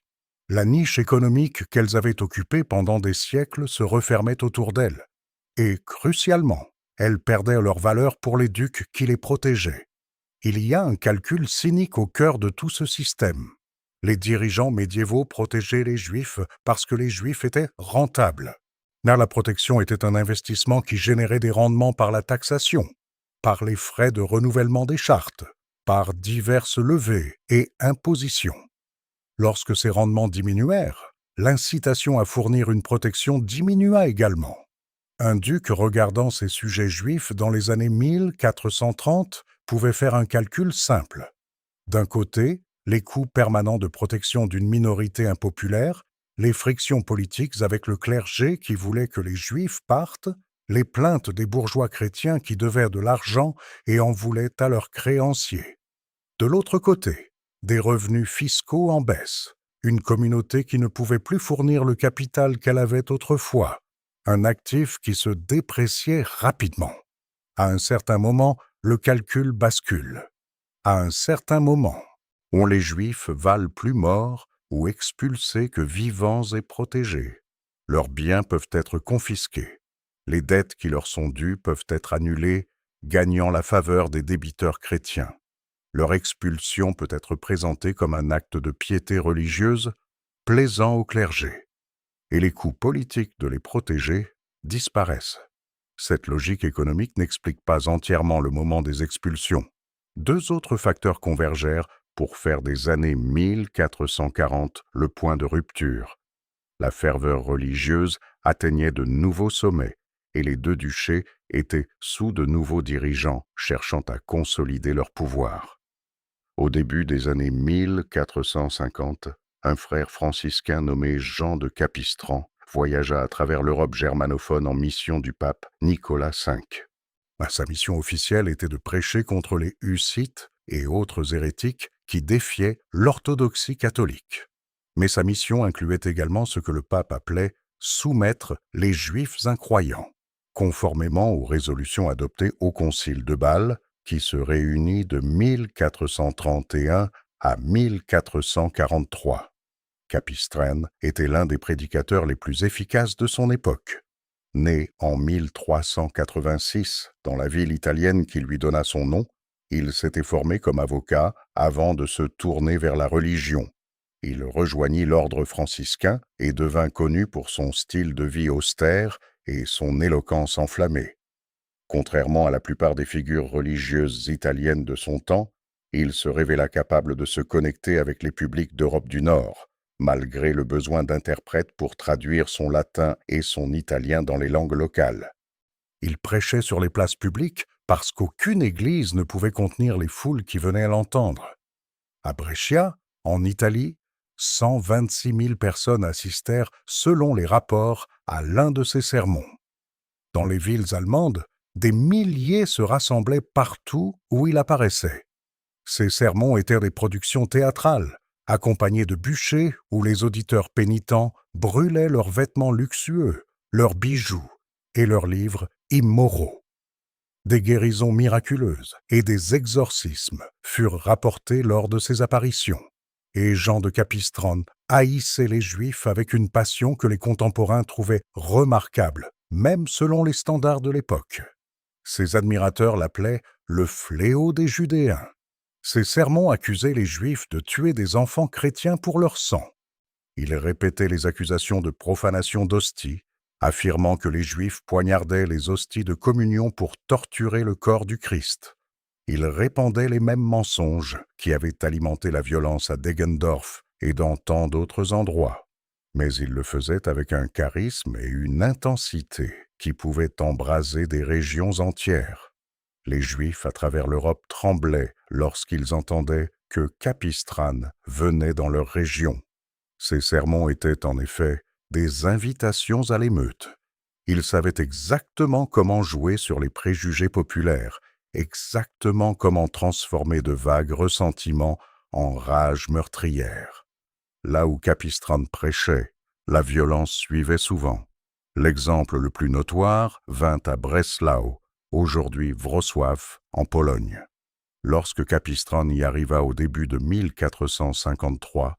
La niche économique qu'elles avaient occupée pendant des siècles se refermait autour d'elles. Et, crucialement, elles perdaient leur valeur pour les ducs qui les protégeaient. Il y a un calcul cynique au cœur de tout ce système. Les dirigeants médiévaux protégeaient les Juifs parce que les Juifs étaient rentables. Car la protection était un investissement qui générait des rendements par la taxation, par les frais de renouvellement des chartes, par diverses levées et impositions. Lorsque ces rendements diminuèrent, l'incitation à fournir une protection diminua également. Un duc regardant ses sujets juifs dans les années 1430 pouvait faire un calcul simple. D'un côté, les coûts permanents de protection d'une minorité impopulaire, les frictions politiques avec le clergé qui voulait que les Juifs partent, les plaintes des bourgeois chrétiens qui devaient de l'argent et en voulaient à leurs créanciers. De l'autre côté, des revenus fiscaux en baisse, une communauté qui ne pouvait plus fournir le capital qu'elle avait autrefois, un actif qui se dépréciait rapidement. À un certain moment, le calcul bascule. À un certain moment, les Juifs valent plus morts ou expulsés que vivants et protégés. Leurs biens peuvent être confisqués. Les dettes qui leur sont dues peuvent être annulées, gagnant la faveur des débiteurs chrétiens. Leur expulsion peut être présentée comme un acte de piété religieuse plaisant au clergé. Et les coûts politiques de les protéger disparaissent. Cette logique économique n'explique pas entièrement le moment des expulsions. Deux autres facteurs convergèrent pour faire des années 1440 le point de rupture. La ferveur religieuse atteignait de nouveaux sommets et les deux duchés étaient sous de nouveaux dirigeants cherchant à consolider leur pouvoir. Au début des années 1450, un frère franciscain nommé Jean de Capistran voyagea à travers l'Europe germanophone en mission du pape Nicolas V. Sa mission officielle était de prêcher contre les hussites et autres hérétiques qui défiaient l'orthodoxie catholique. Mais sa mission incluait également ce que le pape appelait « soumettre les Juifs incroyants », conformément aux résolutions adoptées au Concile de Bâle, qui se réunit de 1431 à 1443. Capistran était l'un des prédicateurs les plus efficaces de son époque. Né en 1386 dans la ville italienne qui lui donna son nom, il s'était formé comme avocat avant de se tourner vers la religion. Il rejoignit l'ordre franciscain et devint connu pour son style de vie austère et son éloquence enflammée. Contrairement à la plupart des figures religieuses italiennes de son temps, il se révéla capable de se connecter avec les publics d'Europe du Nord, malgré le besoin d'interprètes pour traduire son latin et son italien dans les langues locales. Il prêchait sur les places publiques parce qu'aucune église ne pouvait contenir les foules qui venaient l'entendre. À Brescia, en Italie, 126 000 personnes assistèrent, selon les rapports, à l'un de ses sermons. Dans les villes allemandes, des milliers se rassemblaient partout où il apparaissait. Ses sermons étaient des productions théâtrales, accompagnées de bûchers où les auditeurs pénitents brûlaient leurs vêtements luxueux, leurs bijoux et leurs livres immoraux. Des guérisons miraculeuses et des exorcismes furent rapportés lors de ces apparitions, et Jean de Capistran haïssait les Juifs avec une passion que les contemporains trouvaient remarquable, même selon les standards de l'époque. Ses admirateurs l'appelaient « le fléau des Judéens ». Ses sermons accusaient les Juifs de tuer des enfants chrétiens pour leur sang. Il répétait les accusations de profanation d'hosties, affirmant que les Juifs poignardaient les hosties de communion pour torturer le corps du Christ. Il répandait les mêmes mensonges qui avaient alimenté la violence à Deggendorf et dans tant d'autres endroits. Mais il le faisait avec un charisme et une intensité qui pouvaient embraser des régions entières. Les Juifs à travers l'Europe tremblaient lorsqu'ils entendaient que Capistran venait dans leur région. Ses sermons étaient en effet des invitations à l'émeute. Il savait exactement comment jouer sur les préjugés populaires, exactement comment transformer de vagues ressentiments en rage meurtrière. Là où Capistran prêchait, la violence suivait souvent. L'exemple le plus notoire vint à Breslau, aujourd'hui Wrocław, en Pologne. Lorsque Capistran y arriva au début de 1453,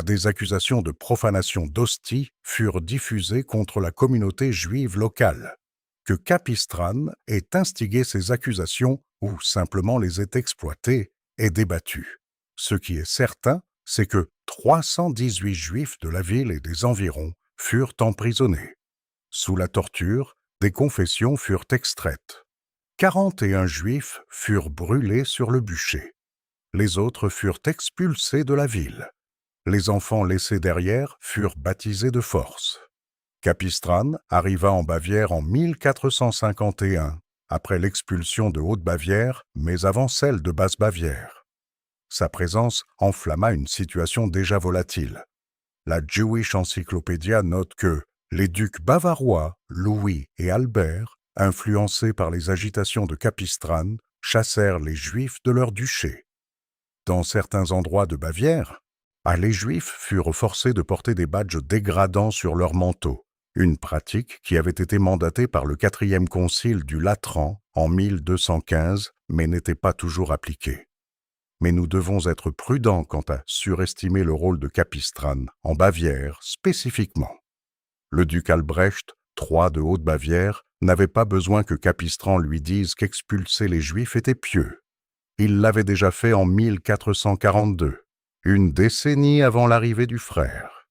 des accusations de profanation d'hosties furent diffusées contre la communauté juive locale. Que Capistran ait instigé ces accusations ou simplement les ait exploitées est débattu. Ce qui est certain, c'est que 318 juifs de la ville et des environs furent emprisonnés. Sous la torture, des confessions furent extraites. 41 juifs furent brûlés sur le bûcher. Les autres furent expulsés de la ville. Les enfants laissés derrière furent baptisés de force. Capistran arriva en Bavière en 1451, après l'expulsion de Haute-Bavière, mais avant celle de Basse-Bavière. Sa présence enflamma une situation déjà volatile. La Jewish Encyclopedia note que les ducs bavarois, Louis et Albert, influencés par les agitations de Capistran, chassèrent les Juifs de leur duché. Dans certains endroits de Bavière, les Juifs furent forcés de porter des badges dégradants sur leurs manteaux, une pratique qui avait été mandatée par le 4e concile du Latran en 1215, mais n'était pas toujours appliquée. Mais nous devons être prudents quant à surestimer le rôle de Capistran en Bavière spécifiquement. Le duc Albrecht III de Haute-Bavière n'avait pas besoin que Capistran lui dise qu'expulser les Juifs était pieux. Il l'avait déjà fait en 1442, une décennie avant l'arrivée du frère.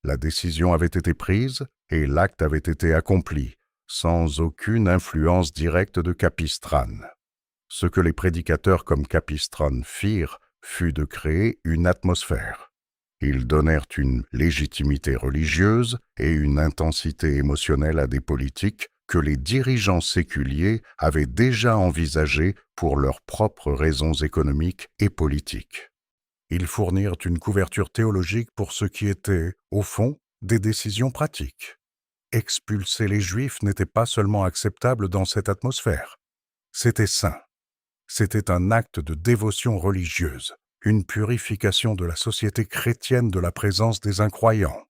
La décision avait été prise et l'acte avait été accompli, sans aucune influence directe de Capistran. Ce que les prédicateurs comme Capistran firent fut de créer une atmosphère. Ils donnèrent une légitimité religieuse et une intensité émotionnelle à des politiques que les dirigeants séculiers avaient déjà envisagées pour leurs propres raisons économiques et politiques. Ils fournirent une couverture théologique pour ce qui était, au fond, des décisions pratiques. Expulser les Juifs n'était pas seulement acceptable dans cette atmosphère. C'était saint. C'était un acte de dévotion religieuse, une purification de la société chrétienne de la présence des incroyants.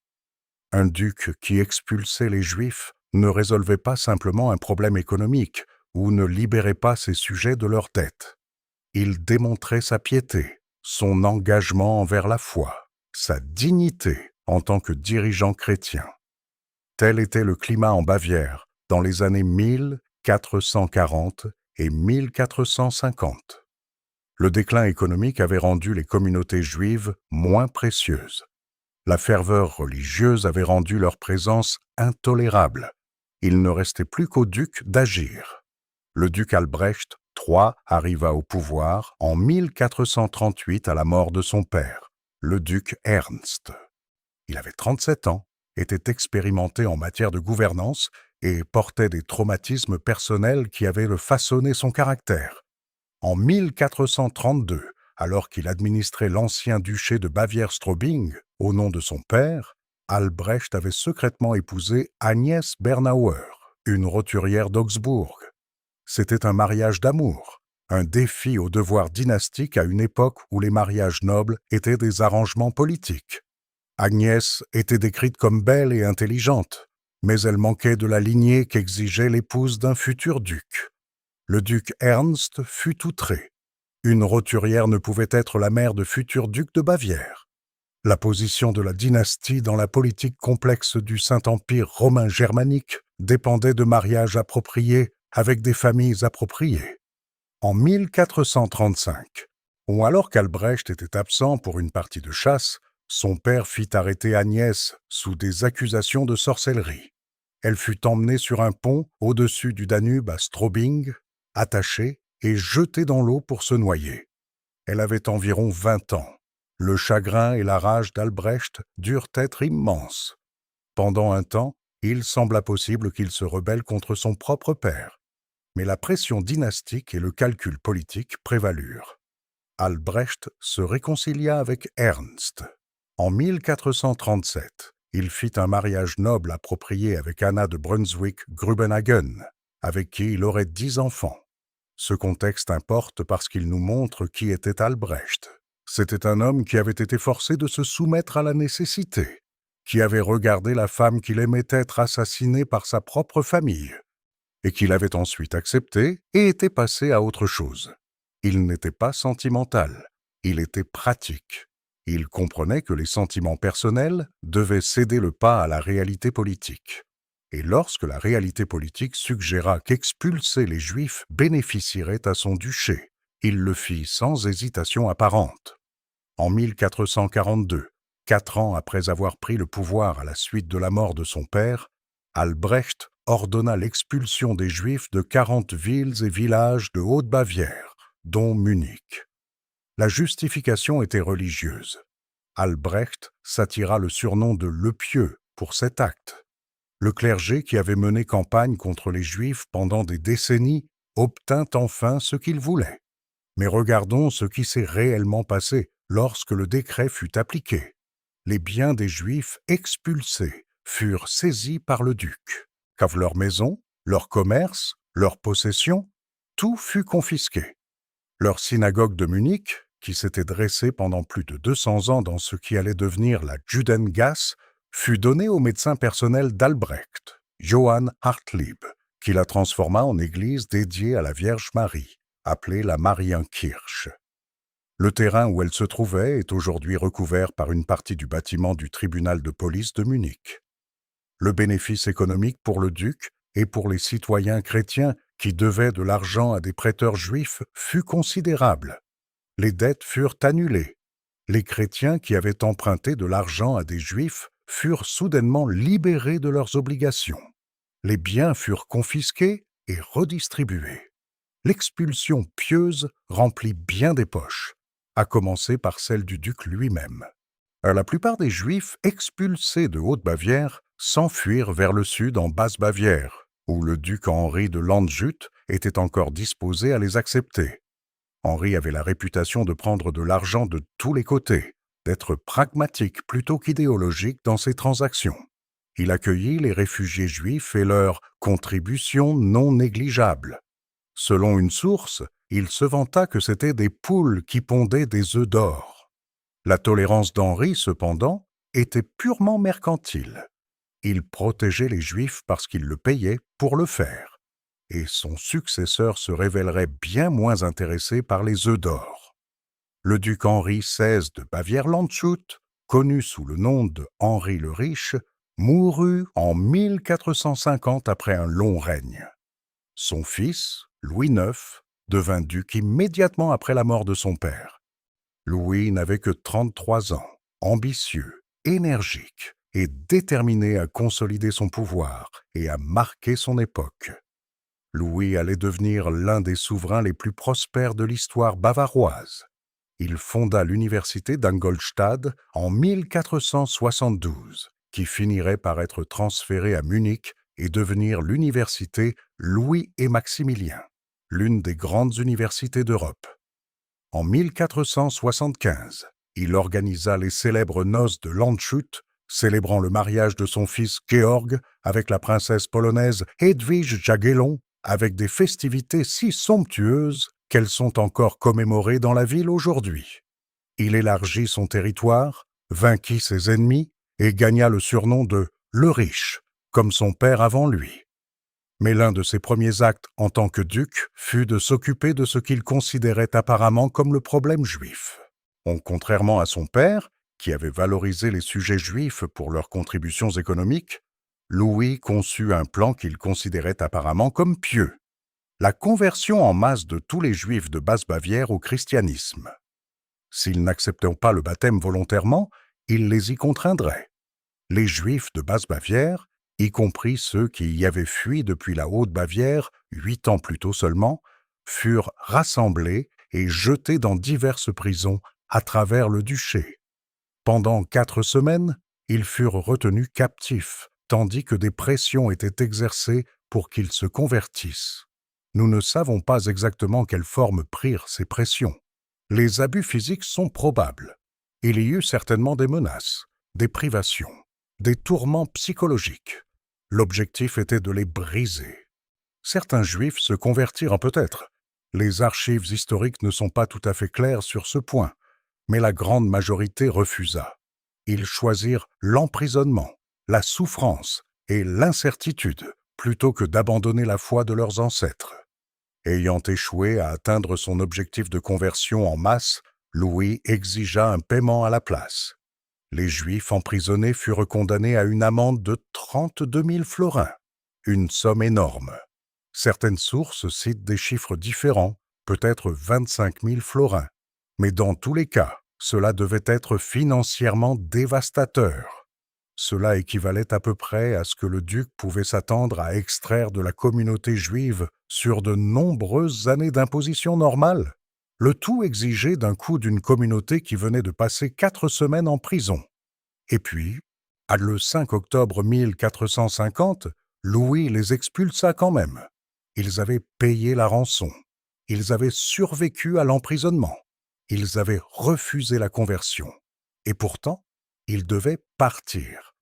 Un duc qui expulsait les Juifs ne résolvait pas simplement un problème économique ou ne libérait pas ses sujets de leurs dettes. Il démontrait sa piété, son engagement envers la foi, sa dignité en tant que dirigeant chrétien. Tel était le climat en Bavière dans les années 1440 et 1450. Le déclin économique avait rendu les communautés juives moins précieuses. La ferveur religieuse avait rendu leur présence intolérable. Il ne restait plus qu'au duc d'agir. Le duc Albrecht III arriva au pouvoir en 1438 à la mort de son père, le duc Ernst. Il avait 37 ans, était expérimenté en matière de gouvernance et portait des traumatismes personnels qui avaient façonné son caractère. En 1432, alors qu'il administrait l'ancien duché de Bavière-Straubing au nom de son père, Albrecht avait secrètement épousé Agnès Bernauer, une roturière d'Augsbourg. C'était un mariage d'amour, un défi au devoir dynastique à une époque où les mariages nobles étaient des arrangements politiques. Agnès était décrite comme belle et intelligente, mais elle manquait de la lignée qu'exigeait l'épouse d'un futur duc. Le duc Ernst fut outré. Une roturière ne pouvait être la mère de futurs ducs de Bavière. La position de la dynastie dans la politique complexe du Saint-Empire romain germanique dépendait de mariages appropriés avec des familles appropriées. En 1435, ou alors qu'Albrecht était absent pour une partie de chasse, son père fit arrêter Agnès sous des accusations de sorcellerie. Elle fut emmenée sur un pont au-dessus du Danube à Straubing, attachée et jetée dans l'eau pour se noyer. Elle avait environ 20 ans. Le chagrin et la rage d'Albrecht durent être immenses. Pendant un temps, il sembla possible qu'il se rebelle contre son propre père. Mais la pression dynastique et le calcul politique prévalurent. Albrecht se réconcilia avec Ernst. En 1437, il fit un mariage noble approprié avec Anna de Brunswick-Grubenhagen, avec qui il aurait 10 enfants. Ce contexte importe parce qu'il nous montre qui était Albrecht. C'était un homme qui avait été forcé de se soumettre à la nécessité, qui avait regardé la femme qu'il aimait être assassinée par sa propre famille. et qu'il avait ensuite accepté et était passé à autre chose. Il n'était pas sentimental, il était pratique. Il comprenait que les sentiments personnels devaient céder le pas à la réalité politique. Et lorsque la réalité politique suggéra qu'expulser les Juifs bénéficierait à son duché, il le fit sans hésitation apparente. En 1442, 4 ans après avoir pris le pouvoir à la suite de la mort de son père, Albrecht ordonna l'expulsion des Juifs de 40 villes et villages de Haute-Bavière, dont Munich. La justification était religieuse. Albrecht s'attira le surnom de Le Pieux pour cet acte. Le clergé qui avait mené campagne contre les Juifs pendant des décennies obtint enfin ce qu'il voulait. Mais regardons ce qui s'est réellement passé lorsque le décret fut appliqué. Les biens des Juifs expulsés furent saisis par le duc, car leurs maisons, leurs commerces, leurs possessions, tout fut confisqué. Leur synagogue de Munich, qui s'était dressée pendant plus de 200 ans dans ce qui allait devenir la Judengasse, fut donnée au médecin personnel d'Albrecht, Johann Hartlieb, qui la transforma en église dédiée à la Vierge Marie, appelée la Marienkirche. Le terrain où elle se trouvait est aujourd'hui recouvert par une partie du bâtiment du tribunal de police de Munich. Le bénéfice économique pour le duc et pour les citoyens chrétiens qui devaient de l'argent à des prêteurs juifs fut considérable. Les dettes furent annulées. Les chrétiens qui avaient emprunté de l'argent à des juifs furent soudainement libérés de leurs obligations. Les biens furent confisqués et redistribués. L'expulsion pieuse remplit bien des poches, à commencer par celle du duc lui-même. La plupart des Juifs expulsés de Haute-Bavière s'enfuirent vers le sud en Basse-Bavière, où le duc Henri de Landshut était encore disposé à les accepter. Henri avait la réputation de prendre de l'argent de tous les côtés, d'être pragmatique plutôt qu'idéologique dans ses transactions. Il accueillit les réfugiés juifs et leurs contributions non négligeables. Selon une source, il se vanta que c'étaient des poules qui pondaient des œufs d'or. La tolérance d'Henri, cependant, était purement mercantile. Il protégeait les Juifs parce qu'il le payait pour le faire, et son successeur se révélerait bien moins intéressé par les œufs d'or. Le duc Henri XVI de Bavière-Landshut, connu sous le nom de Henri le Riche, mourut en 1450 après un long règne. Son fils, Louis IX, devint duc immédiatement après la mort de son père. Louis n'avait que 33 ans, ambitieux, énergique et déterminé à consolider son pouvoir et à marquer son époque. Louis allait devenir l'un des souverains les plus prospères de l'histoire bavaroise. Il fonda l'université d'Ingolstadt en 1472, qui finirait par être transférée à Munich et devenir l'université Louis et Maximilien, l'une des grandes universités d'Europe. En 1475, il organisa les célèbres noces de Landshut, célébrant le mariage de son fils Georg avec la princesse polonaise Hedwige Jagiellon, avec des festivités si somptueuses qu'elles sont encore commémorées dans la ville aujourd'hui. Il élargit son territoire, vainquit ses ennemis et gagna le surnom de « le riche », comme son père avant lui. Mais l'un de ses premiers actes en tant que duc fut de s'occuper de ce qu'il considérait apparemment comme le problème juif. Contrairement à son père, qui avait valorisé les sujets juifs pour leurs contributions économiques, Louis conçut un plan qu'il considérait apparemment comme pieux: la conversion en masse de tous les Juifs de Basse-Bavière au christianisme. S'ils n'acceptaient pas le baptême volontairement, il les y contraindrait. Les Juifs de Basse-Bavière, y compris ceux qui y avaient fui depuis la Haute-Bavière 8 ans plus tôt seulement, furent rassemblés et jetés dans diverses prisons à travers le duché. Pendant 4 semaines, ils furent retenus captifs, tandis que des pressions étaient exercées pour qu'ils se convertissent. Nous ne savons pas exactement quelle forme prirent ces pressions. Les abus physiques sont probables. Il y eut certainement des menaces, des privations, des tourments psychologiques. L'objectif était de les briser. Certains Juifs se convertirent peut-être. Les archives historiques ne sont pas tout à fait claires sur ce point, mais la grande majorité refusa. Ils choisirent l'emprisonnement, la souffrance et l'incertitude plutôt que d'abandonner la foi de leurs ancêtres. Ayant échoué à atteindre son objectif de conversion en masse, Louis exigea un paiement à la place. Les Juifs emprisonnés furent condamnés à une amende de 32 000 florins, une somme énorme. Certaines sources citent des chiffres différents, peut-être 25 000 florins, mais dans tous les cas, cela devait être financièrement dévastateur. Cela équivalait à peu près à ce que le duc pouvait s'attendre à extraire de la communauté juive sur de nombreuses années d'imposition normale. Le tout exigé d'un coût d'une communauté qui venait de passer 4 semaines en prison. Et puis, le 5 octobre 1450, Louis les expulsa quand même. Ils avaient payé la rançon. Ils avaient survécu à l'emprisonnement. Ils avaient refusé la conversion. Et pourtant, ils devaient partir.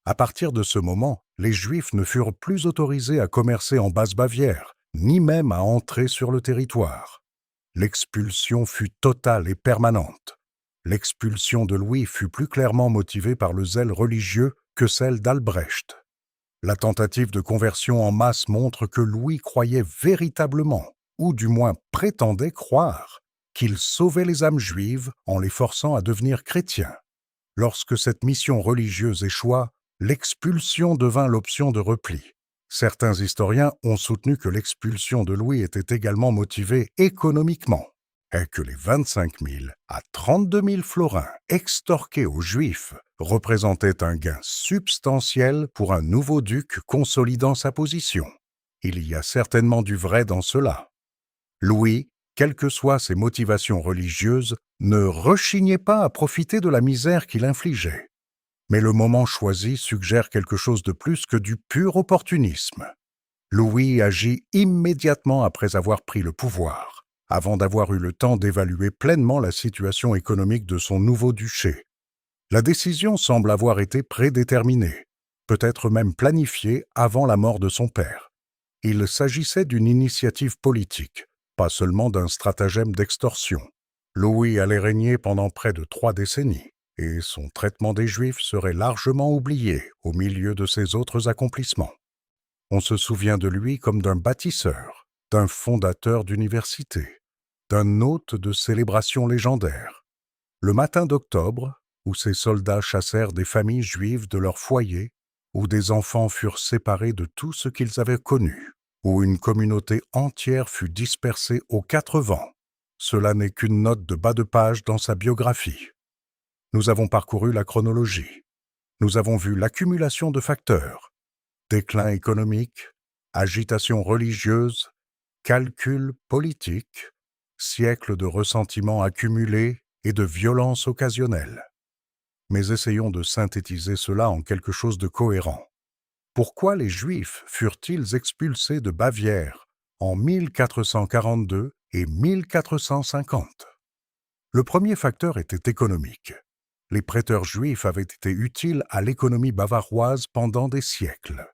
À partir de ce moment, les Juifs ne furent plus autorisés à commercer en Basse-Bavière, ni même à entrer sur le territoire. L'expulsion fut totale et permanente. L'expulsion de Louis fut plus clairement motivée par le zèle religieux que celle d'Albrecht. La tentative de conversion en masse montre que Louis croyait véritablement, ou du moins prétendait croire, qu'il sauvait les âmes juives en les forçant à devenir chrétiens. Lorsque cette mission religieuse échoua, l'expulsion devint l'option de repli. Certains historiens ont soutenu que l'expulsion de Louis était également motivée économiquement, et que les 25 000 à 32 000 florins extorqués aux Juifs représentaient un gain substantiel pour un nouveau duc consolidant sa position. Il y a certainement du vrai dans cela. Louis, quelles que soient ses motivations religieuses, ne rechignait pas à profiter de la misère qu'il infligeait. Mais le moment choisi suggère quelque chose de plus que du pur opportunisme. Louis agit immédiatement après avoir pris le pouvoir, avant d'avoir eu le temps d'évaluer pleinement la situation économique de son nouveau duché. La décision semble avoir été prédéterminée, peut-être même planifiée avant la mort de son père. Il s'agissait d'une initiative politique, pas seulement d'un stratagème d'extorsion. Louis allait régner pendant près de 3 décennies. Et son traitement des Juifs serait largement oublié au milieu de ses autres accomplissements. On se souvient de lui comme d'un bâtisseur, d'un fondateur d'université, d'un hôte de célébrations légendaires. Le matin d'octobre, où ses soldats chassèrent des familles juives de leur foyer, où des enfants furent séparés de tout ce qu'ils avaient connu, où une communauté entière fut dispersée aux 4 vents, cela n'est qu'une note de bas de page dans sa biographie. Nous avons parcouru la chronologie. Nous avons vu l'accumulation de facteurs, déclin économique, agitation religieuse, calcul politique, siècles de ressentiments accumulés et de violences occasionnelles. Mais essayons de synthétiser cela en quelque chose de cohérent. Pourquoi les Juifs furent-ils expulsés de Bavière en 1442 et 1450? Le premier facteur était économique. Les prêteurs juifs avaient été utiles à l'économie bavaroise pendant des siècles.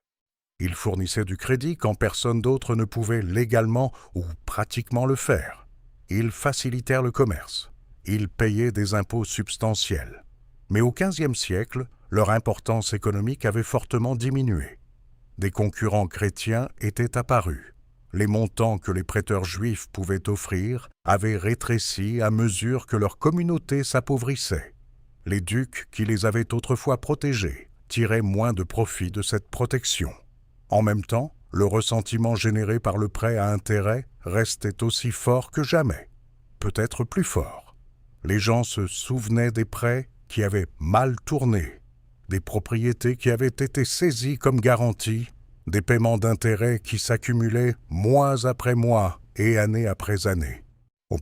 Ils fournissaient du crédit quand personne d'autre ne pouvait légalement ou pratiquement le faire. Ils facilitèrent le commerce. Ils payaient des impôts substantiels. Mais au XVe siècle, leur importance économique avait fortement diminué. Des concurrents chrétiens étaient apparus. Les montants que les prêteurs juifs pouvaient offrir avaient rétréci à mesure que leur communauté s'appauvrissait. Les ducs qui les avaient autrefois protégés tiraient moins de profit de cette protection. En même temps, le ressentiment généré par le prêt à intérêt restait aussi fort que jamais, peut-être plus fort. Les gens se souvenaient des prêts qui avaient mal tourné, des propriétés qui avaient été saisies comme garanties, des paiements d'intérêt qui s'accumulaient mois après mois et année après année.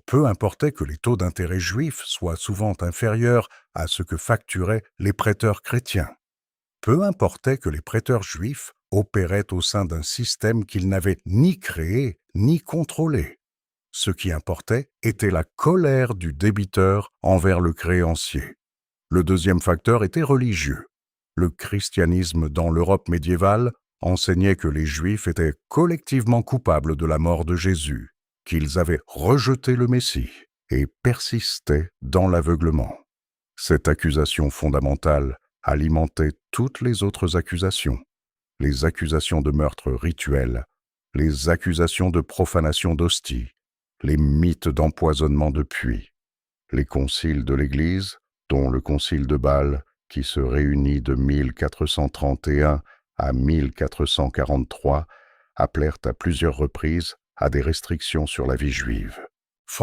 Peu importait que les taux d'intérêt juifs soient souvent inférieurs à ce que facturaient les prêteurs chrétiens. Peu importait que les prêteurs juifs opéraient au sein d'un système qu'ils n'avaient ni créé ni contrôlé. Ce qui importait était la colère du débiteur envers le créancier. Le deuxième facteur était religieux. Le christianisme dans l'Europe médiévale enseignait que les Juifs étaient collectivement coupables de la mort de Jésus, qu'ils avaient rejeté le Messie et persistaient dans l'aveuglement. Cette accusation fondamentale alimentait toutes les autres accusations. les accusations de meurtre rituel, les accusations de profanation d'hostie, les mythes d'empoisonnement de puits, les conciles de l'Église, dont le concile de Bâle, qui se réunit de 1431 à 1443, appelèrent à plusieurs reprises à des restrictions sur la vie juive.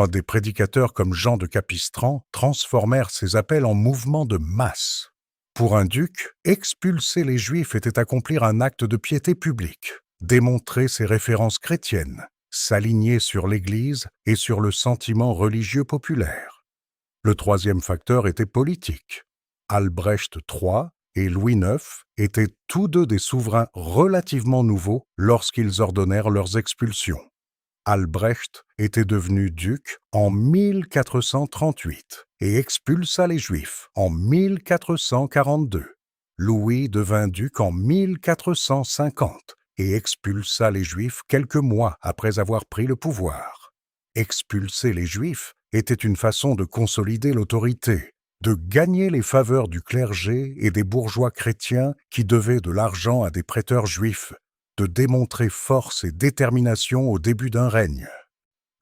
Des prédicateurs comme Jean de Capistran transformèrent ces appels en mouvements de masse. Pour un duc, expulser les Juifs était accomplir un acte de piété publique, démontrer ses références chrétiennes, s'aligner sur l'Église et sur le sentiment religieux populaire. Le troisième facteur était politique. Albrecht III et Louis IX étaient tous deux des souverains relativement nouveaux lorsqu'ils ordonnèrent leurs expulsions. Albrecht était devenu duc en 1438 et expulsa les Juifs en 1442. Louis devint duc en 1450 et expulsa les Juifs quelques mois après avoir pris le pouvoir. Expulser les Juifs était une façon de consolider l'autorité, de gagner les faveurs du clergé et des bourgeois chrétiens qui devaient de l'argent à des prêteurs juifs, de démontrer force et détermination au début d'un règne.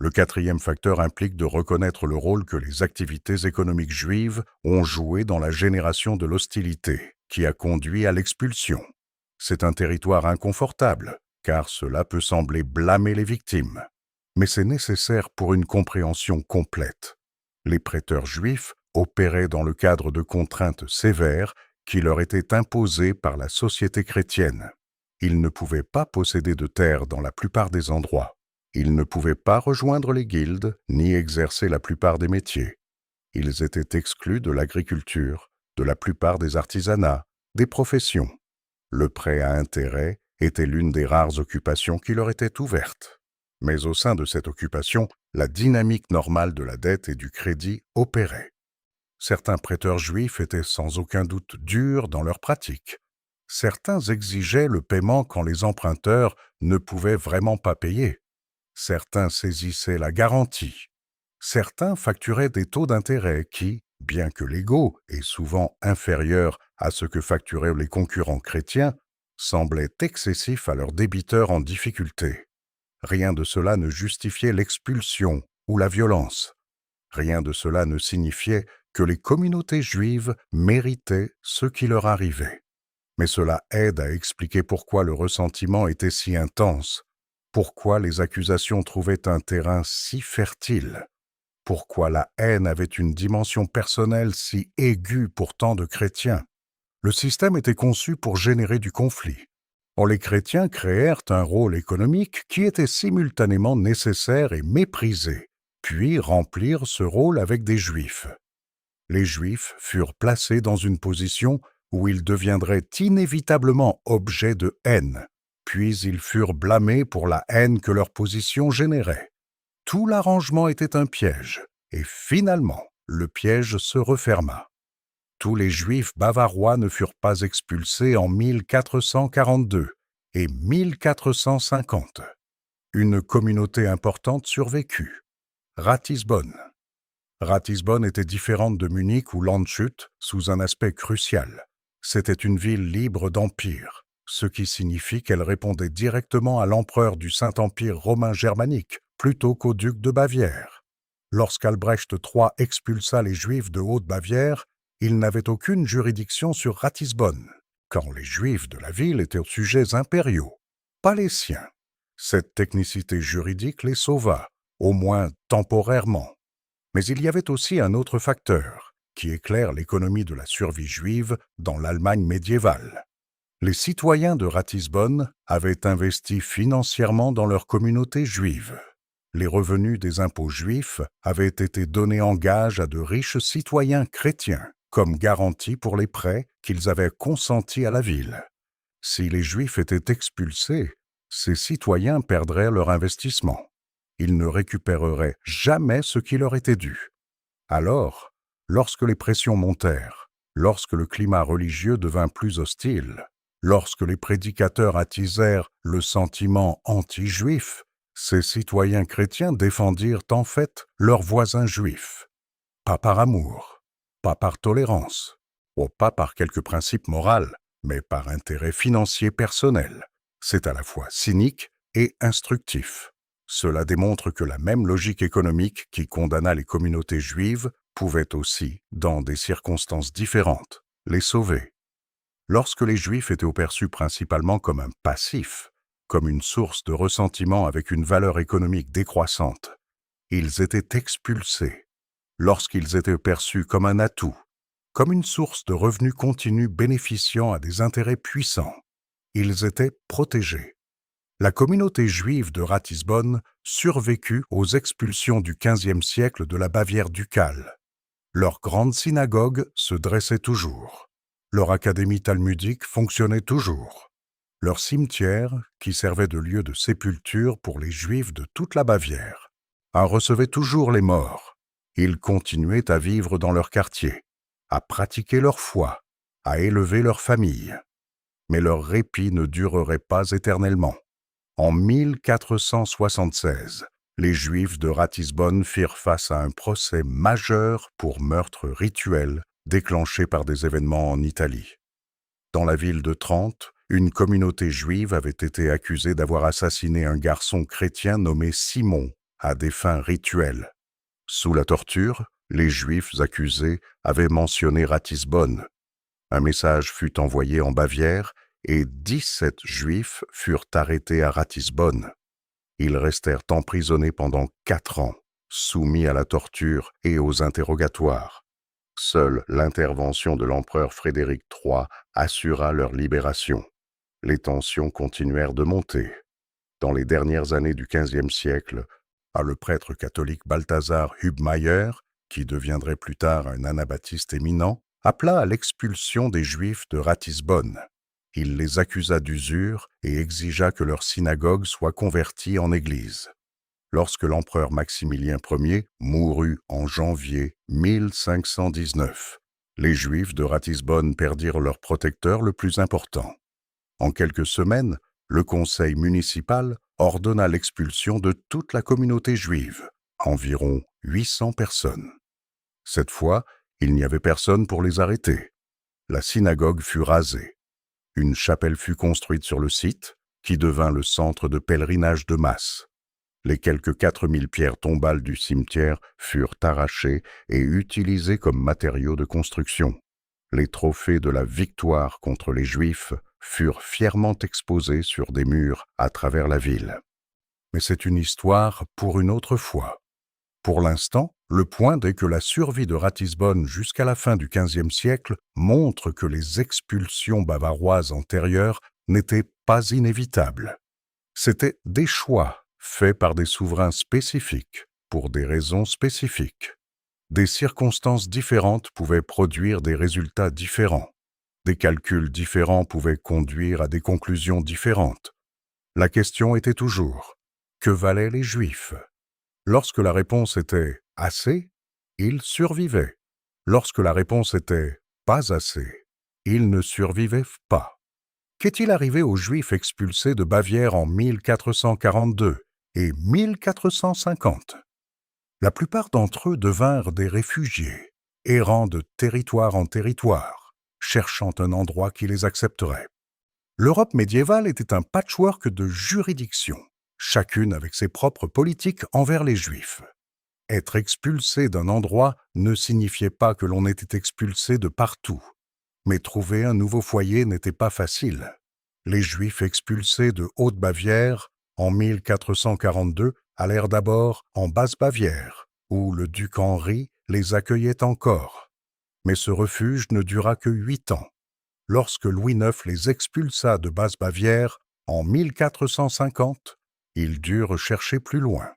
Le quatrième facteur implique de reconnaître le rôle que les activités économiques juives ont joué dans la génération de l'hostilité, qui a conduit à l'expulsion. C'est un territoire inconfortable, car cela peut sembler blâmer les victimes. Mais c'est nécessaire pour une compréhension complète. Les prêteurs juifs opéraient dans le cadre de contraintes sévères qui leur étaient imposées par la société chrétienne. Ils ne pouvaient pas posséder de terres dans la plupart des endroits. Ils ne pouvaient pas rejoindre les guildes ni exercer la plupart des métiers. Ils étaient exclus de l'agriculture, de la plupart des artisanats, des professions. Le prêt à intérêt était l'une des rares occupations qui leur était ouverte. Mais au sein de cette occupation, la dynamique normale de la dette et du crédit opérait. Certains prêteurs juifs étaient sans aucun doute durs dans leur pratique. Certains exigeaient le paiement quand les emprunteurs ne pouvaient vraiment pas payer. Certains saisissaient la garantie. Certains facturaient des taux d'intérêt qui, bien que légaux et souvent inférieurs à ce que facturaient les concurrents chrétiens, semblaient excessifs à leurs débiteurs en difficulté. Rien de cela ne justifiait l'expulsion ou la violence. Rien de cela ne signifiait que les communautés juives méritaient ce qui leur arrivait. Mais cela aide à expliquer pourquoi le ressentiment était si intense, pourquoi les accusations trouvaient un terrain si fertile, pourquoi la haine avait une dimension personnelle si aiguë pour tant de chrétiens. Le système était conçu pour générer du conflit. Or, les chrétiens créèrent un rôle économique qui était simultanément nécessaire et méprisé, puis remplirent ce rôle avec des Juifs. Les Juifs furent placés dans une position où ils deviendraient inévitablement objet de haine, puis ils furent blâmés pour la haine que leur position générait. Tout l'arrangement était un piège, et finalement, le piège se referma. Tous les Juifs bavarois ne furent pas expulsés en 1442 et 1450. Une communauté importante survécut. Ratisbonne. Ratisbonne était différente de Munich ou Landshut sous un aspect crucial. C'était une ville libre d'empire, ce qui signifie qu'elle répondait directement à l'empereur du Saint-Empire romain germanique plutôt qu'au duc de Bavière. Lorsqu'Albrecht III expulsa les Juifs de Haute-Bavière, il n'avait aucune juridiction sur Ratisbonne, quand les Juifs de la ville étaient sujets impériaux, pas les siens. Cette technicité juridique les sauva, au moins temporairement. Mais il y avait aussi un autre facteur, qui éclaire l'économie de la survie juive dans l'Allemagne médiévale. Les citoyens de Ratisbonne avaient investi financièrement dans leur communauté juive. Les revenus des impôts juifs avaient été donnés en gage à de riches citoyens chrétiens, comme garantie pour les prêts qu'ils avaient consentis à la ville. Si les Juifs étaient expulsés, ces citoyens perdraient leur investissement. Ils ne récupéreraient jamais ce qui leur était dû. Alors, lorsque les pressions montèrent, lorsque le climat religieux devint plus hostile, lorsque les prédicateurs attisèrent le sentiment anti-juif, ces citoyens chrétiens défendirent en fait leurs voisins juifs. Pas par amour, pas par tolérance, ou pas par quelque principe moral, mais par intérêt financier personnel. C'est à la fois cynique et instructif. Cela démontre que la même logique économique qui condamna les communautés juives pouvait aussi, dans des circonstances différentes, les sauver. Lorsque les Juifs étaient perçus principalement comme un passif, comme une source de ressentiment avec une valeur économique décroissante, ils étaient expulsés. Lorsqu'ils étaient perçus comme un atout, comme une source de revenus continus bénéficiant à des intérêts puissants, ils étaient protégés. La communauté juive de Ratisbonne survécut aux expulsions du XVe siècle de la Bavière ducale. Leur grande synagogue se dressait toujours. Leur académie talmudique fonctionnait toujours. Leur cimetière, qui servait de lieu de sépulture pour les Juifs de toute la Bavière, en recevait toujours les morts. Ils continuaient à vivre dans leur quartier, à pratiquer leur foi, à élever leur famille. Mais leur répit ne durerait pas éternellement. En 1476, les Juifs de Ratisbonne firent face à un procès majeur pour meurtre rituel déclenché par des événements en Italie. Dans la ville de Trente, une communauté juive avait été accusée d'avoir assassiné un garçon chrétien nommé Simon à des fins rituelles. Sous la torture, les Juifs accusés avaient mentionné Ratisbonne. Un message fut envoyé en Bavière et 17 Juifs furent arrêtés à Ratisbonne. Ils restèrent emprisonnés pendant 4 ans, soumis à la torture et aux interrogatoires. Seule l'intervention de l'empereur Frédéric III assura leur libération. Les tensions continuèrent de monter. Dans les dernières années du XVe siècle, le prêtre catholique Balthazar Hubmaier, qui deviendrait plus tard un anabaptiste éminent, appela à l'expulsion des Juifs de Ratisbonne. Il les accusa d'usure et exigea que leur synagogue soit convertie en église. Lorsque l'empereur Maximilien Ier mourut en janvier 1519, les Juifs de Ratisbonne perdirent leur protecteur le plus important. En quelques semaines, le conseil municipal ordonna l'expulsion de toute la communauté juive, environ 800 personnes. Cette fois, il n'y avait personne pour les arrêter. La synagogue fut rasée. Une chapelle fut construite sur le site, qui devint le centre de pèlerinage de masse. Les quelques 4000 pierres tombales du cimetière furent arrachées et utilisées comme matériaux de construction. Les trophées de la victoire contre les Juifs furent fièrement exposés sur des murs à travers la ville. Mais c'est une histoire pour une autre fois. Pour l'instant, le point est que la survie de Ratisbonne jusqu'à la fin du XVe siècle montre que les expulsions bavaroises antérieures n'étaient pas inévitables. C'étaient des choix faits par des souverains spécifiques, pour des raisons spécifiques. Des circonstances différentes pouvaient produire des résultats différents. Des calculs différents pouvaient conduire à des conclusions différentes. La question était toujours, que valaient les Juifs? Lorsque la réponse était « assez », ils survivaient. Lorsque la réponse était « pas assez », ils ne survivaient pas. Qu'est-il arrivé aux Juifs expulsés de Bavière en 1442 et 1450? La plupart d'entre eux devinrent des réfugiés, errant de territoire en territoire, cherchant un endroit qui les accepterait. L'Europe médiévale était un patchwork de juridictions, chacune avec ses propres politiques envers les Juifs. Être expulsé d'un endroit ne signifiait pas que l'on était expulsé de partout, mais trouver un nouveau foyer n'était pas facile. Les Juifs expulsés de Haute-Bavière en 1442 allèrent d'abord en Basse-Bavière, où le duc Henri les accueillait encore. Mais ce refuge ne dura que 8 ans. Lorsque Louis IX les expulsa de Basse-Bavière en 1450, ils durent chercher plus loin.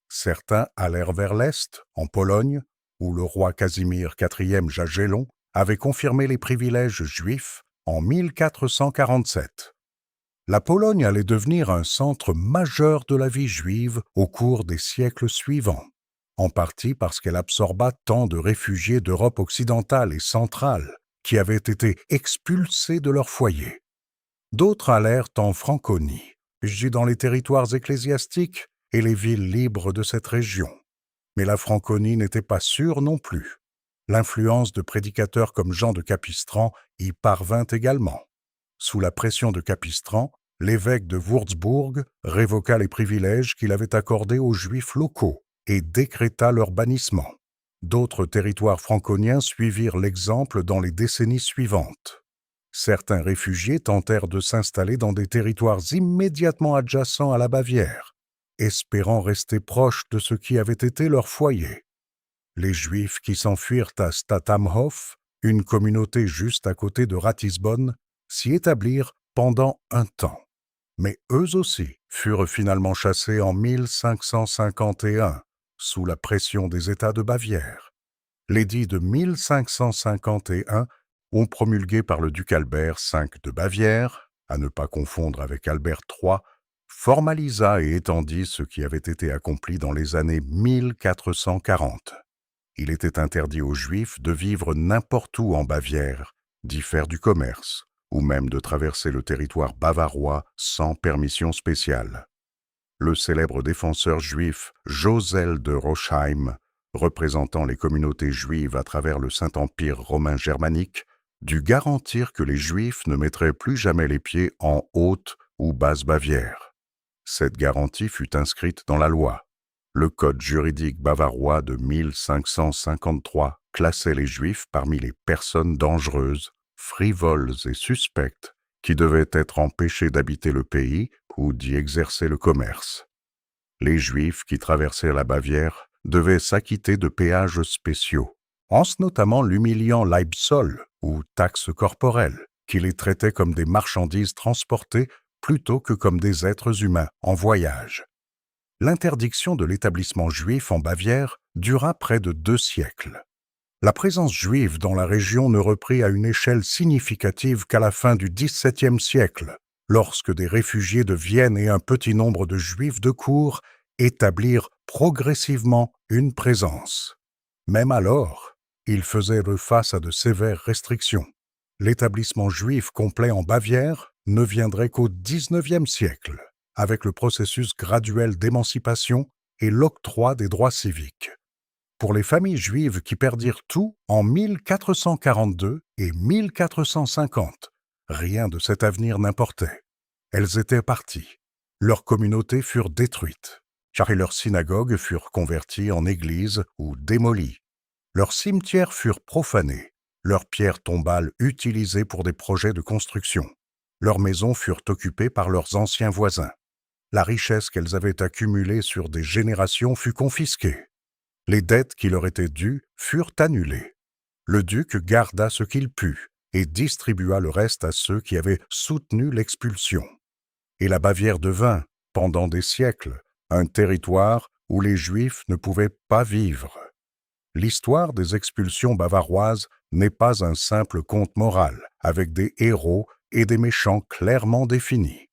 Certains allèrent vers l'Est, en Pologne, où le roi Casimir IV Jagellon avait confirmé les privilèges juifs en 1447. La Pologne allait devenir un centre majeur de la vie juive au cours des siècles suivants, en partie parce qu'elle absorba tant de réfugiés d'Europe occidentale et centrale qui avaient été expulsés de leur foyer. D'autres allèrent en Franconie, dans les territoires ecclésiastiques et les villes libres de cette région. Mais la Franconie n'était pas sûre non plus. L'influence de prédicateurs comme Jean de Capistran y parvint également. Sous la pression de Capistran, l'évêque de Würzburg révoqua les privilèges qu'il avait accordés aux Juifs locaux et décréta leur bannissement. D'autres territoires franconiens suivirent l'exemple dans les décennies suivantes. Certains réfugiés tentèrent de s'installer dans des territoires immédiatement adjacents à la Bavière, espérant rester proches de ce qui avait été leur foyer. Les Juifs qui s'enfuirent à Stadtamhof, une communauté juste à côté de Ratisbonne, s'y établirent pendant un temps. Mais eux aussi furent finalement chassés en 1551, sous la pression des États de Bavière. L'édit de 1551, promulgué par le duc Albert V de Bavière, à ne pas confondre avec Albert III, formalisa et étendit ce qui avait été accompli dans les années 1440. Il était interdit aux Juifs de vivre n'importe où en Bavière, d'y faire du commerce, ou même de traverser le territoire bavarois sans permission spéciale. Le célèbre défenseur juif Josel de Rochheim, représentant les communautés juives à travers le Saint-Empire romain germanique, dut garantir que les Juifs ne mettraient plus jamais les pieds en Haute ou Basse-Bavière. Cette garantie fut inscrite dans la loi. Le code juridique bavarois de 1553 classait les Juifs parmi les personnes dangereuses, frivoles et suspectes qui devaient être empêchés d'habiter le pays ou d'y exercer le commerce. Les Juifs qui traversaient la Bavière devaient s'acquitter de péages spéciaux, notamment l'humiliant Leibzoll ou taxe corporelle, qui les traitait comme des marchandises transportées plutôt que comme des êtres humains en voyage. L'interdiction de l'établissement juif en Bavière dura près de 2 siècles. La présence juive dans la région ne reprit à une échelle significative qu'à la fin du XVIIe siècle, lorsque des réfugiés de Vienne et un petit nombre de juifs de cour établirent progressivement une présence. Même alors, ils faisaient face à de sévères restrictions. L'établissement juif complet en Bavière ne viendrait qu'au XIXe siècle, avec le processus graduel d'émancipation et l'octroi des droits civiques. Pour les familles juives qui perdirent tout en 1442 et 1450, rien de cet avenir n'importait. Elles étaient parties. Leurs communautés furent détruites, car leurs synagogues furent converties en églises ou démolies. Leurs cimetières furent profanés, leurs pierres tombales utilisées pour des projets de construction. Leurs maisons furent occupées par leurs anciens voisins. La richesse qu'elles avaient accumulée sur des générations fut confisquée. Les dettes qui leur étaient dues furent annulées. Le duc garda ce qu'il put et distribua le reste à ceux qui avaient soutenu l'expulsion. Et la Bavière devint, pendant des siècles, un territoire où les Juifs ne pouvaient pas vivre. L'histoire des expulsions bavaroises n'est pas un simple conte moral, avec des héros et des méchants clairement définis.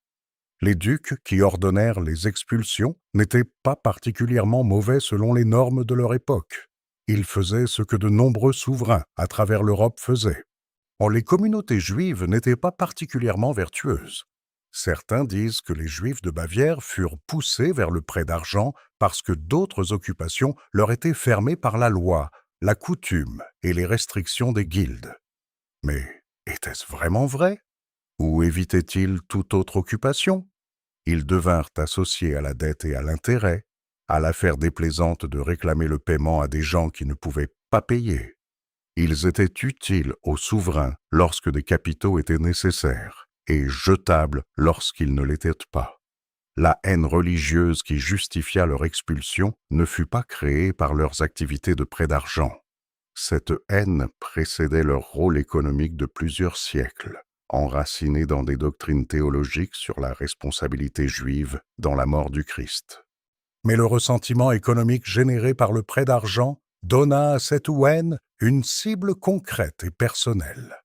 Les ducs qui ordonnèrent les expulsions n'étaient pas particulièrement mauvais selon les normes de leur époque. Ils faisaient ce que de nombreux souverains à travers l'Europe faisaient. Or, les communautés juives n'étaient pas particulièrement vertueuses. Certains disent que les Juifs de Bavière furent poussés vers le prêt d'argent parce que d'autres occupations leur étaient fermées par la loi, la coutume et les restrictions des guildes. Mais était-ce vraiment vrai? Ou évitaient-ils toute autre occupation? Ils devinrent associés à la dette et à l'intérêt, à l'affaire déplaisante de réclamer le paiement à des gens qui ne pouvaient pas payer. Ils étaient utiles aux souverains lorsque des capitaux étaient nécessaires et jetables lorsqu'ils ne l'étaient pas. La haine religieuse qui justifia leur expulsion ne fut pas créée par leurs activités de prêt d'argent. Cette haine précédait leur rôle économique de plusieurs siècles, enraciné dans des doctrines théologiques sur la responsabilité juive dans la mort du Christ. Mais le ressentiment économique généré par le prêt d'argent donna à cette haine une cible concrète et personnelle.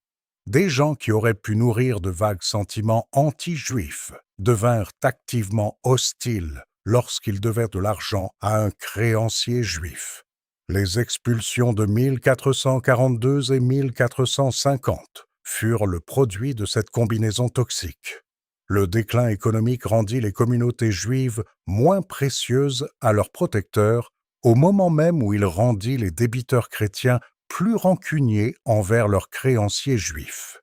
Des gens qui auraient pu nourrir de vagues sentiments anti-juifs devinrent activement hostiles lorsqu'ils devaient de l'argent à un créancier juif. Les expulsions de 1442 et 1450 furent le produit de cette combinaison toxique. Le déclin économique rendit les communautés juives moins précieuses à leurs protecteurs au moment même où il rendit les débiteurs chrétiens plus rancuniers envers leurs créanciers juifs.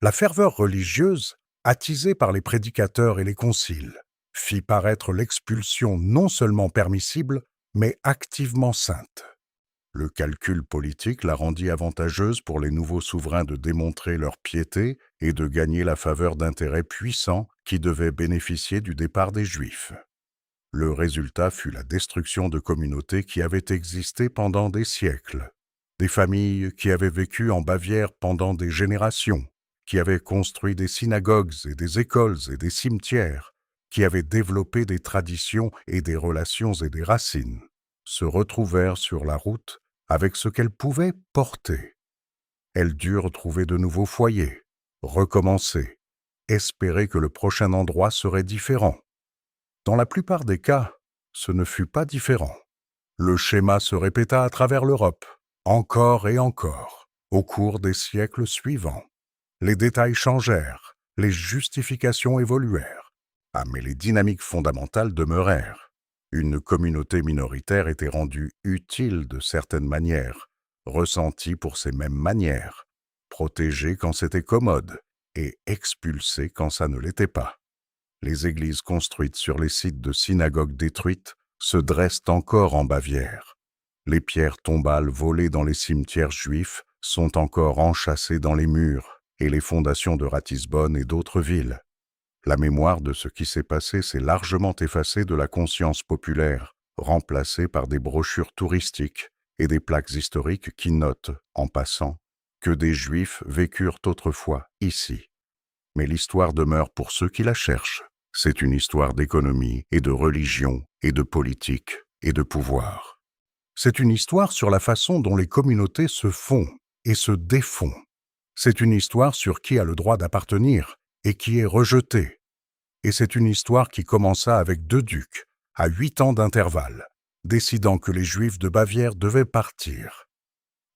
La ferveur religieuse, attisée par les prédicateurs et les conciles, fit paraître l'expulsion non seulement permissible, mais activement sainte. Le calcul politique la rendit avantageuse pour les nouveaux souverains de démontrer leur piété et de gagner la faveur d'intérêts puissants qui devaient bénéficier du départ des Juifs. Le résultat fut la destruction de communautés qui avaient existé pendant des siècles, des familles qui avaient vécu en Bavière pendant des générations, qui avaient construit des synagogues et des écoles et des cimetières, qui avaient développé des traditions et des relations et des racines, se retrouvèrent sur la route avec ce qu'elles pouvaient porter. Elles durent trouver de nouveaux foyers, recommencer, espérer que le prochain endroit serait différent. Dans la plupart des cas, ce ne fut pas différent. Le schéma se répéta à travers l'Europe, encore et encore, au cours des siècles suivants. Les détails changèrent, les justifications évoluèrent, mais les dynamiques fondamentales demeurèrent. Une communauté minoritaire était rendue utile de certaines manières, ressentie pour ces mêmes manières, protégée quand c'était commode et expulsée quand ça ne l'était pas. Les églises construites sur les sites de synagogues détruites se dressent encore en Bavière. Les pierres tombales volées dans les cimetières juifs sont encore enchâssées dans les murs et les fondations de Ratisbonne et d'autres villes. La mémoire de ce qui s'est passé s'est largement effacée de la conscience populaire, remplacée par des brochures touristiques et des plaques historiques qui notent, en passant, que des Juifs vécurent autrefois ici. Mais l'histoire demeure pour ceux qui la cherchent. C'est une histoire d'économie et de religion et de politique et de pouvoir. C'est une histoire sur la façon dont les communautés se font et se défont. C'est une histoire sur qui a le droit d'appartenir et qui est rejeté. Et c'est une histoire qui commença avec 2 ducs, à 8 ans d'intervalle, décidant que les Juifs de Bavière devaient partir.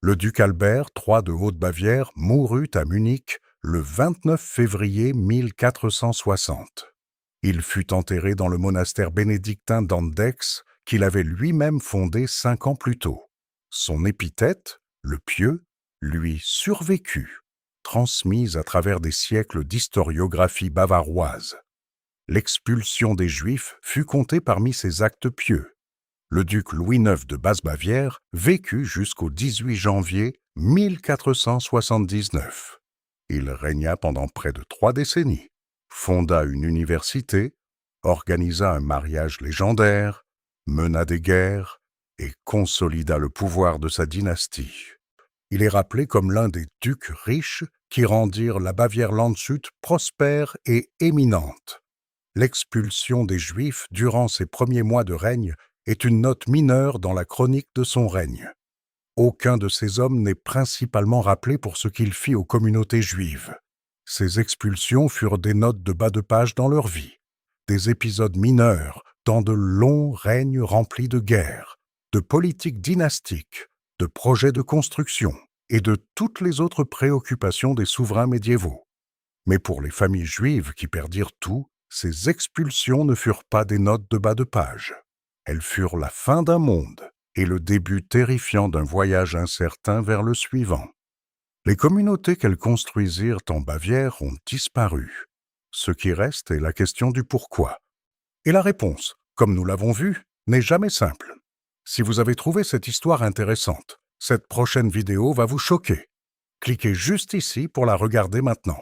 Le duc Albert III de Haute-Bavière mourut à Munich le 29 février 1460. Il fut enterré dans le monastère bénédictin d'Andechs qu'il avait lui-même fondé 5 ans plus tôt. Son épithète, le pieux, lui survécut, transmise à travers des siècles d'historiographie bavaroise. L'expulsion des Juifs fut comptée parmi ses actes pieux. Le duc Louis IX de Basse-Bavière vécut jusqu'au 18 janvier 1479. Il régna pendant près de 3 décennies, fonda une université, organisa un mariage légendaire, mena des guerres et consolida le pouvoir de sa dynastie. Il est rappelé comme l'un des ducs riches qui rendirent la Bavière Landshut prospère et éminente. L'expulsion des Juifs durant ses premiers mois de règne est une note mineure dans la chronique de son règne. Aucun de ces hommes n'est principalement rappelé pour ce qu'il fit aux communautés juives. Ces expulsions furent des notes de bas de page dans leur vie, des épisodes mineurs dans de longs règnes remplis de guerres, de politiques dynastiques, de projets de construction et de toutes les autres préoccupations des souverains médiévaux. Mais pour les familles juives qui perdirent tout, ces expulsions ne furent pas des notes de bas de page. Elles furent la fin d'un monde et le début terrifiant d'un voyage incertain vers le suivant. Les communautés qu'elles construisirent en Bavière ont disparu. Ce qui reste est la question du pourquoi. Et la réponse, comme nous l'avons vu, n'est jamais simple. Si vous avez trouvé cette histoire intéressante, cette prochaine vidéo va vous choquer. Cliquez juste ici pour la regarder maintenant.